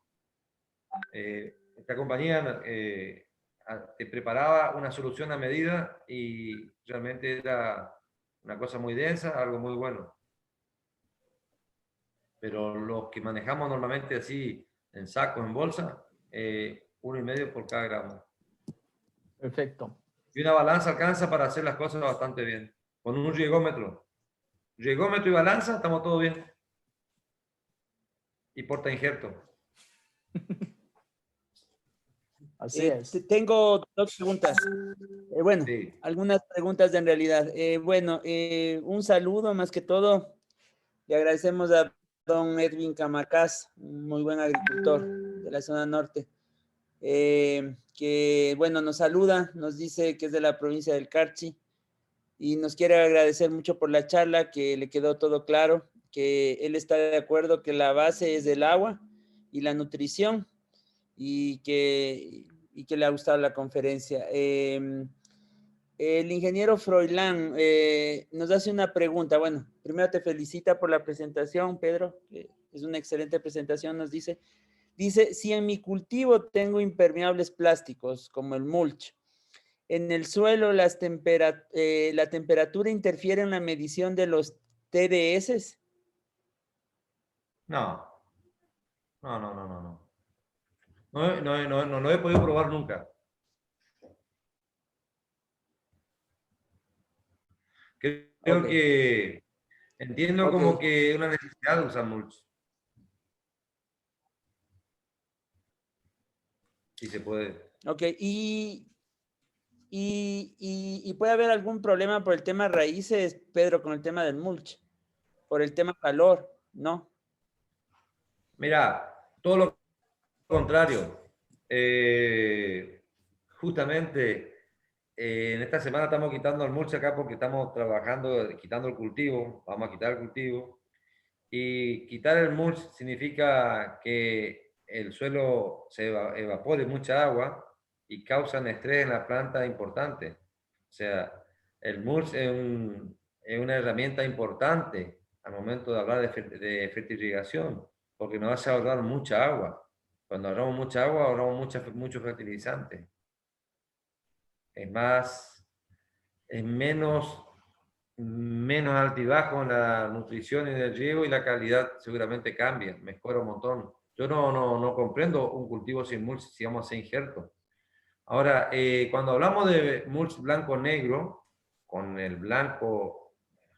Esta compañía te preparaba una solución a medida y realmente era una cosa muy densa, algo muy bueno. Pero los que manejamos normalmente así, en sacos, en bolsa, 1,5 por cada gramo. Perfecto. Y una balanza alcanza para hacer las cosas bastante bien. Con un riegómetro. Riegómetro y balanza, estamos todo bien. Y porta injerto. Así es. Tengo 2 preguntas. Bueno, Sí. algunas preguntas en realidad. Bueno, un saludo más que todo. Le agradecemos a don Edwin Camacás, un muy buen agricultor de la zona norte, que, bueno, nos saluda, nos dice que es de la provincia del Carchi y nos quiere agradecer mucho por la charla, que le quedó todo claro, que él está de acuerdo que la base es el agua y la nutrición y que le ha gustado la conferencia. El ingeniero Froilán nos hace una pregunta. Bueno, primero te felicita por la presentación, Pedro, que es una excelente presentación, nos dice. Dice, si en mi cultivo tengo impermeables plásticos, como el mulch, en el suelo la temperatura interfiere en la medición de los TDS. No. No lo he podido probar nunca. Creo Ok. que entiendo Ok. como que una necesidad de usar mulch. Si se puede. Ok, y puede haber algún problema por el tema raíces, Pedro, con el tema del mulch, por el tema calor, ¿no? Mira, todo lo contrario. Justamente en esta semana estamos quitando el mulch acá porque estamos trabajando, quitando el cultivo. Vamos a quitar el cultivo. Y quitar el mulch significa que el suelo se evapore mucha agua y causan estrés en la planta importante. O sea, el mulch es una herramienta importante al momento de hablar de fertilización, porque nos hace ahorrar mucha agua. Cuando ahorramos mucha agua, ahorramos mucho fertilizante. Es más, es menos altibajo en la nutrición y en el riego y la calidad seguramente cambia, mejora un montón. Yo no comprendo un cultivo sin mulch si vamos a hacer injerto. Ahora, cuando hablamos de mulch blanco-negro, con el blanco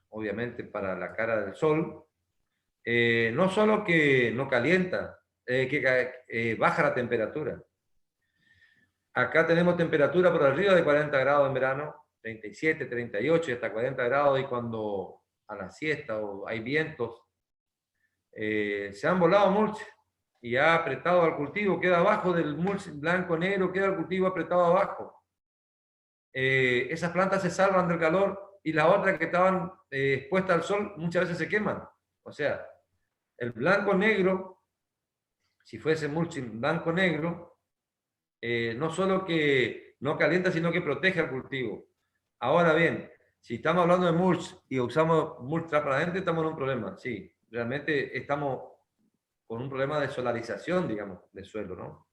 obviamente para la cara del sol, no solo que no calienta, que baja la temperatura. Acá tenemos temperatura por arriba de 40 grados en verano, 37, 38 y hasta 40 grados, y cuando a la siesta o hay vientos, se han volado mulch y ha apretado al cultivo, queda abajo del mulch blanco-negro, queda el cultivo apretado abajo. Esas plantas se salvan del calor y las otras que estaban expuestas al sol muchas veces se queman. O sea, el blanco-negro, si fuese mulching blanco-negro, no solo que no calienta, sino que protege al cultivo. Ahora bien, si estamos hablando de mulch y usamos mulch transparente, estamos en un problema. Sí, realmente estamos con un problema de solarización, digamos, del suelo, ¿no?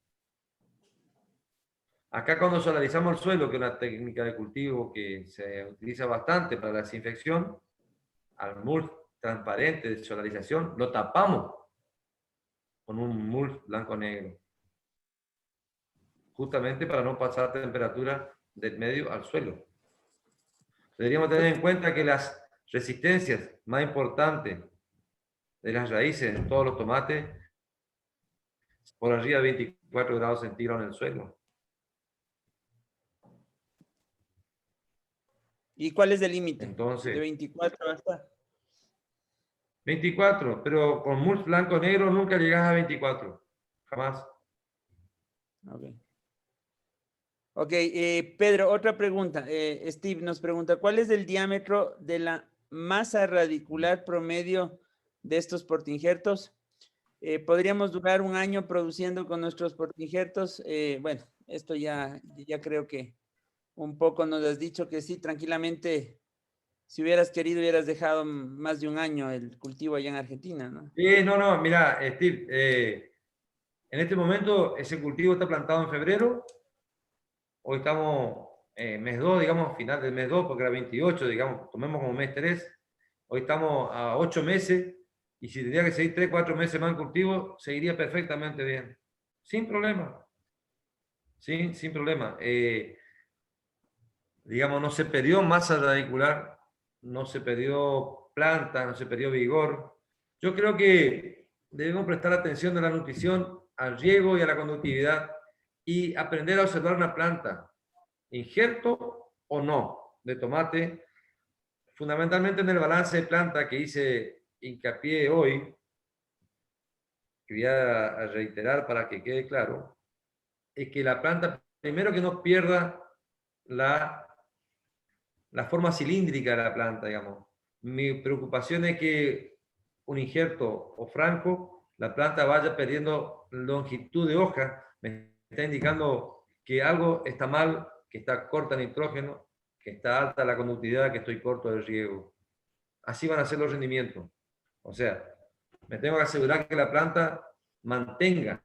Acá cuando solarizamos el suelo, que es una técnica de cultivo que se utiliza bastante para la desinfección, al mulch transparente de solarización lo tapamos con un mulch blanco-negro, justamente para no pasar temperatura del medio al suelo. Deberíamos tener en cuenta que las resistencias más importantes de las raíces en todos los tomates por arriba de 24 grados centígrados en el suelo. ¿Y cuál es el límite? Entonces, De 24 hasta. 24, pero con mulch blanco-negro nunca llegas a 24. Jamás. Ok. Ok, Pedro, otra pregunta. Steve nos pregunta, ¿cuál es el diámetro de la masa radicular promedio de estos portainjertos? ¿Podríamos durar un año produciendo con nuestros portainjertos? Bueno, esto ya creo que un poco nos has dicho que sí, tranquilamente, si hubieras querido, hubieras dejado más de un año el cultivo allá en Argentina, ¿no? No, mira, Steve, en este momento ese cultivo está plantado en febrero. Hoy estamos mes 2, digamos, final del mes 2, porque era 28, digamos, tomemos como mes 3. Hoy estamos a 8 meses, y si tendría que seguir 3, 4 meses más en cultivo, seguiría perfectamente bien. Sin problema. Sin problema. Digamos, no se perdió masa radicular, no se perdió planta, no se perdió vigor. Yo creo que debemos prestar atención a la nutrición, al riego y a la conductividad, y aprender a observar una planta, injerto o no, de tomate, fundamentalmente en el balance de planta que hice hincapié hoy, que voy a reiterar para que quede claro, es que la planta, primero que no pierda la forma cilíndrica de la planta, digamos. Mi preocupación es que un injerto o franco, la planta vaya perdiendo longitud de hoja, me está indicando que algo está mal, que está corta el nitrógeno, que está alta la conductividad, que estoy corto de riego. Así van a ser los rendimientos. O sea, me tengo que asegurar que la planta mantenga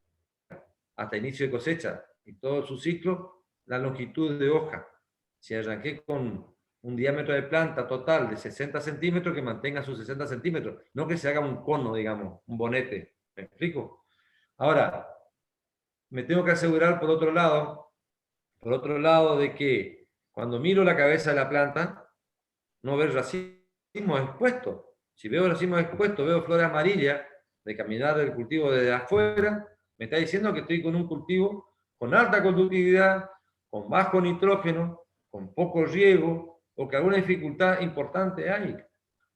hasta inicio de cosecha y todo su ciclo la longitud de hoja. Si arranqué con un diámetro de planta total de 60 centímetros, que mantenga sus 60 centímetros, no que se haga un cono, digamos, un bonete. ¿Me explico? Ahora, me tengo que asegurar por otro lado, de que cuando miro la cabeza de la planta, no ver racimos expuestos. Si veo racimos expuestos, veo flores amarillas de caminar del cultivo desde afuera, me está diciendo que estoy con un cultivo con alta conductividad, con bajo nitrógeno, con poco riego, o que alguna dificultad importante hay.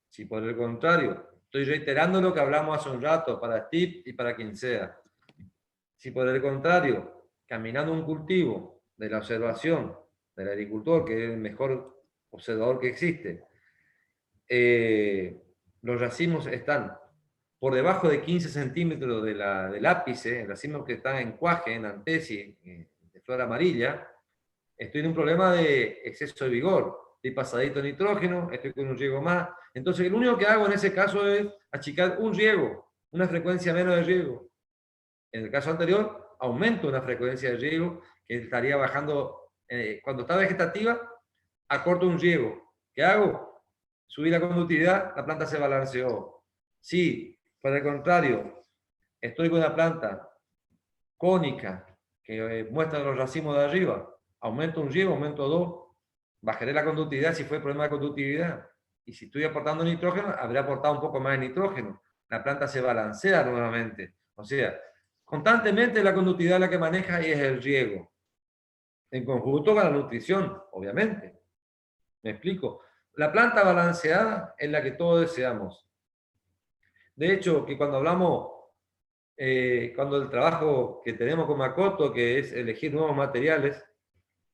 Si por el contrario, estoy reiterando lo que hablamos hace un rato para Steve y para quien sea. Si por el contrario, caminando un cultivo de la observación del agricultor, que es el mejor observador que existe, los racimos están por debajo de 15 centímetros del ápice, racimos que están en cuaje, en antesis, de flor amarilla, estoy en un problema de exceso de vigor, estoy pasadito de nitrógeno, estoy con un riego más. Entonces, lo único que hago en ese caso es achicar un riego, una frecuencia menos de riego. En el caso anterior, aumento una frecuencia de riego que estaría bajando, cuando está vegetativa, acorto un riego. ¿Qué hago? Subir la conductividad, la planta se balanceó. Si, por el contrario, estoy con una planta cónica que muestra los racimos de arriba, aumento un riego, aumento dos, bajaré la conductividad si fue problema de conductividad. Y si estoy aportando nitrógeno, habré aportado un poco más de nitrógeno. La planta se balancea nuevamente. O sea, constantemente la conductividad la que maneja y es el riego. En conjunto con la nutrición, obviamente. ¿Me explico? La planta balanceada es la que todos deseamos. De hecho, que cuando hablamos, cuando el trabajo que tenemos con Makoto, que es elegir nuevos materiales,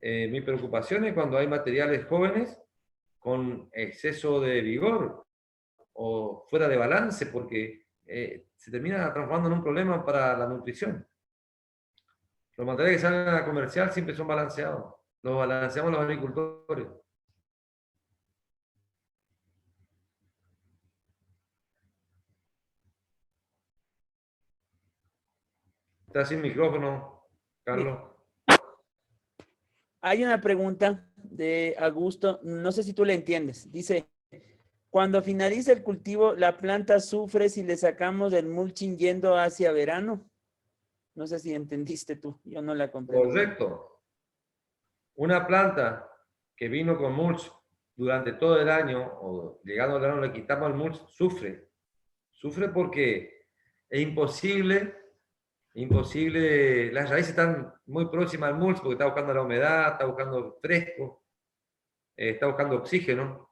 mi preocupación es cuando hay materiales jóvenes con exceso de vigor o fuera de balance, porque se termina transformando en un problema para la nutrición. Los materiales que salen a la comercial siempre son balanceados. Los balanceamos los agricultores. Está sin micrófono, Carlos. Hay una pregunta de Augusto, no sé si tú la entiendes. Dice, cuando finaliza el cultivo, ¿la planta sufre si le sacamos el mulching yendo hacia verano? No sé si entendiste tú, yo no la comprendo. Correcto. Una planta que vino con mulch durante todo el año, o llegando al verano le quitamos el mulch, sufre. Sufre porque es imposible, las raíces están muy próximas al mulch porque está buscando la humedad, está buscando fresco. está buscando oxígeno.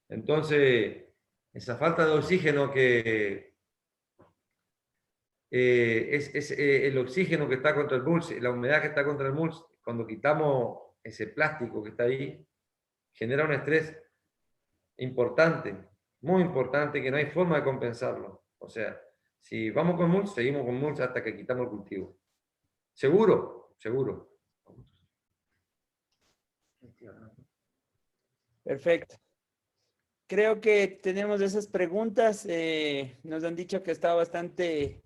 Entonces, esa falta de oxígeno que es el oxígeno que está contra el mulch, la humedad que está contra el mulch, cuando quitamos ese plástico que está ahí, genera un estrés importante, muy importante, que no hay forma de compensarlo. O sea, si vamos con mulch, seguimos con mulch hasta que quitamos el cultivo. Seguro, seguro. Perfecto. Creo que tenemos esas preguntas. Nos han dicho que está bastante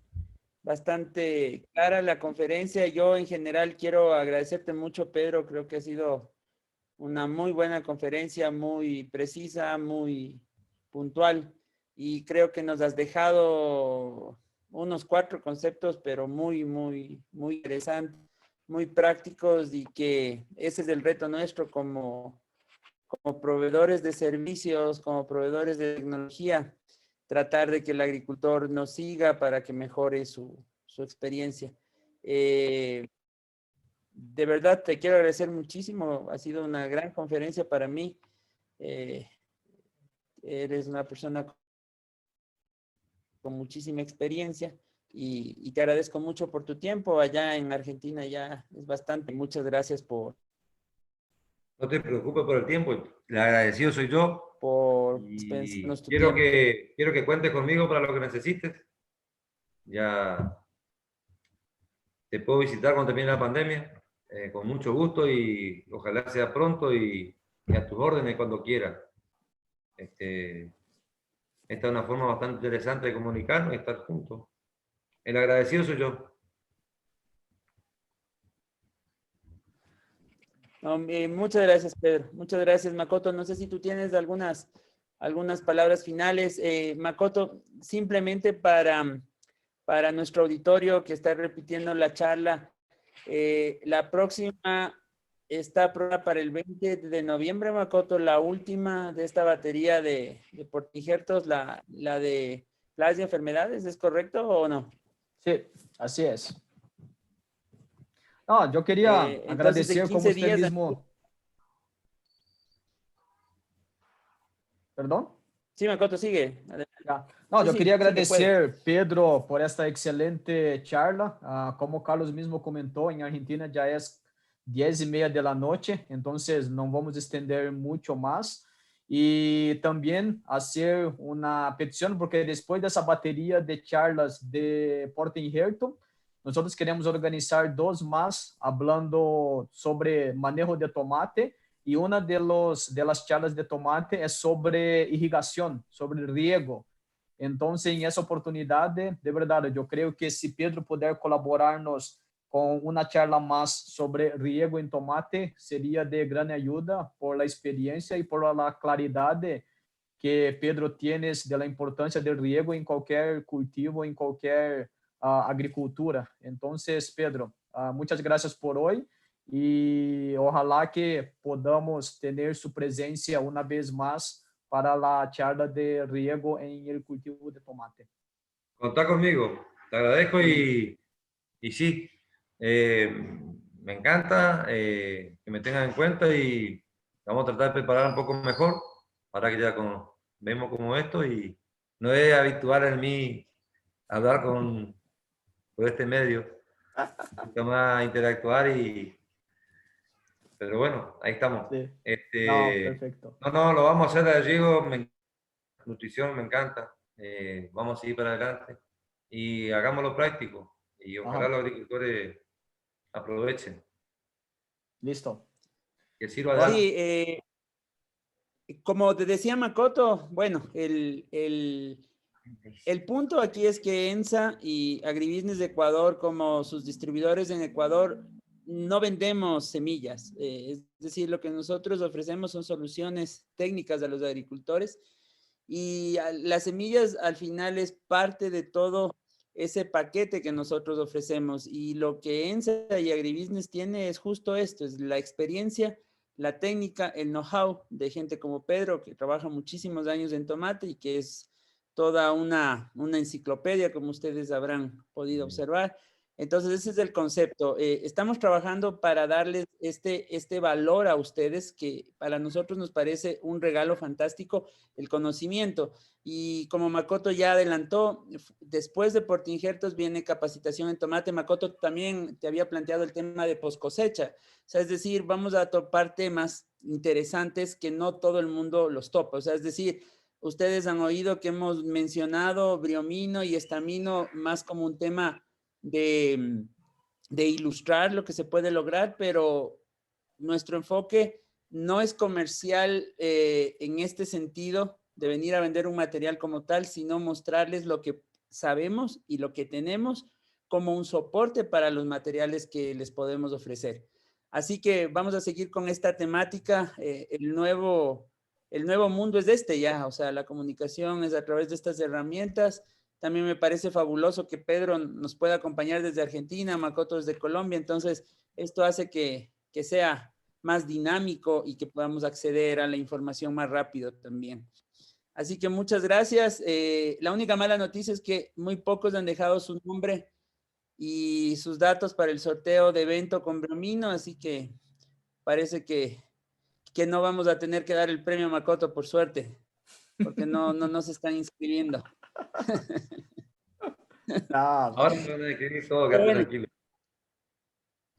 clara la conferencia. Yo en general quiero agradecerte mucho, Pedro. Creo que ha sido una muy buena conferencia, muy precisa, muy puntual. Y creo que nos has dejado unos 4 conceptos, pero muy interesantes, muy prácticos, y que ese es el reto nuestro como proveedores de servicios, como proveedores de tecnología, tratar de que el agricultor nos siga para que mejore su experiencia. De verdad te quiero agradecer muchísimo, ha sido una gran conferencia para mí. Eres una persona con muchísima experiencia y te agradezco mucho por tu tiempo. Allá en Argentina ya es bastante. Muchas gracias por No te preocupes por el tiempo, el agradecido soy yo. Y dispensarnos tu tiempo. quiero que cuentes conmigo para lo que necesites. Ya te puedo visitar cuando termine la pandemia, con mucho gusto, y ojalá sea pronto y a tus órdenes cuando quieras. Esta es una forma bastante interesante de comunicarnos y estar juntos. El agradecido soy yo. No, muchas gracias, Pedro. Muchas gracias, Makoto. No sé si tú tienes algunas palabras finales. Makoto, simplemente para nuestro auditorio que está repitiendo la charla, la próxima está programada para el 20 de noviembre, Makoto, la última de esta batería de portinjertos, la de plagas y enfermedades, ¿es correcto o no? Sí, así es. No, yo quería Entonces, en agradecer 15 como usted días... mismo. ¿Perdón? Sí, Makoto, sigue. Ya. No, Sí, yo quería sigue, puedes. agradecer, Pedro, por esta excelente charla. Como Carlos mismo comentó, en Argentina ya es 10:30 de la noche, entonces no vamos a extender mucho más. Y también hacer una petición, porque después de esa batería de charlas de Porta Injerto, nosotros queremos organizar 2 más hablando sobre manejo de tomate, y una de las charlas de tomate es sobre irrigación, sobre riego. Entonces, en esa oportunidad, de verdad, yo creo que si Pedro puder colaborarnos con una charla más sobre riego en tomate, sería de gran ayuda por la experiencia y por la claridad que Pedro tiene de la importancia del riego en cualquier cultivo, en cualquier agricultura. Entonces, Pedro, muchas gracias por hoy, y ojalá que podamos tener su presencia una vez más para la charla de riego en el cultivo de tomate. Contá conmigo, te agradezco y sí, me encanta que me tengan en cuenta, y vamos a tratar de preparar un poco mejor para que ya vemos como esto, y no es habitual en mí hablar por este medio, nunca más interactuar, pero bueno, ahí estamos. Sí. No, perfecto. No, lo vamos a hacer de riego, nutrición me encanta, vamos a seguir para adelante y hagámoslo práctico, y ojalá los agricultores aprovechen, Listo. que sirva de Bueno. algo. Sí, como te decía Makoto, bueno, el punto aquí es que ENSA y Agribusiness de Ecuador, como sus distribuidores en Ecuador, no vendemos semillas. Es decir, lo que nosotros ofrecemos son soluciones técnicas a los agricultores, y las semillas al final es parte de todo ese paquete que nosotros ofrecemos. Y lo que ENSA y Agribusiness tiene es justo esto, es la experiencia, la técnica, el know-how de gente como Pedro, que trabaja muchísimos años en tomate y que es toda una enciclopedia, como ustedes habrán podido observar. Entonces, ese es el concepto. Estamos trabajando para darles este valor a ustedes, que para nosotros nos parece un regalo fantástico, el conocimiento. Y como Makoto ya adelantó, después de Portingertos viene capacitación en tomate. Makoto también te había planteado el tema de post cosecha. O sea, es decir, vamos a topar temas interesantes que no todo el mundo los topa. O sea, es decir, ustedes han oído que hemos mencionado briomino y estamino más como un tema de ilustrar lo que se puede lograr, pero nuestro enfoque no es comercial en este sentido de venir a vender un material como tal, sino mostrarles lo que sabemos y lo que tenemos como un soporte para los materiales que les podemos ofrecer. Así que vamos a seguir con esta temática. El nuevo mundo es ya, o sea, la comunicación es a través de estas herramientas. También me parece fabuloso que Pedro nos pueda acompañar desde Argentina, Makoto desde Colombia. Entonces, esto hace que sea más dinámico y que podamos acceder a la información más rápido también. Así que muchas gracias. La única mala noticia es que muy pocos han dejado su nombre y sus datos para el sorteo de evento con Bromino, así que parece que no vamos a tener que dar el premio a Makoto, por suerte, porque no se están inscribiendo. Ahora me van a escribir todo, quédate Bueno. tranquilo.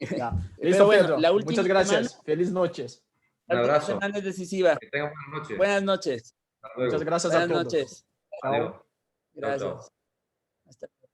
Ya. Pero Listo, bueno, Pedro. la última Muchas gracias. semana- Feliz noches. Un abrazo. Semana es decisiva. Que tengan buenas noches. Buenas noches. Hasta luego. Muchas gracias a Buenas todos. noches. Chao. Adiós. Gracias. Chao, chao. Hasta luego.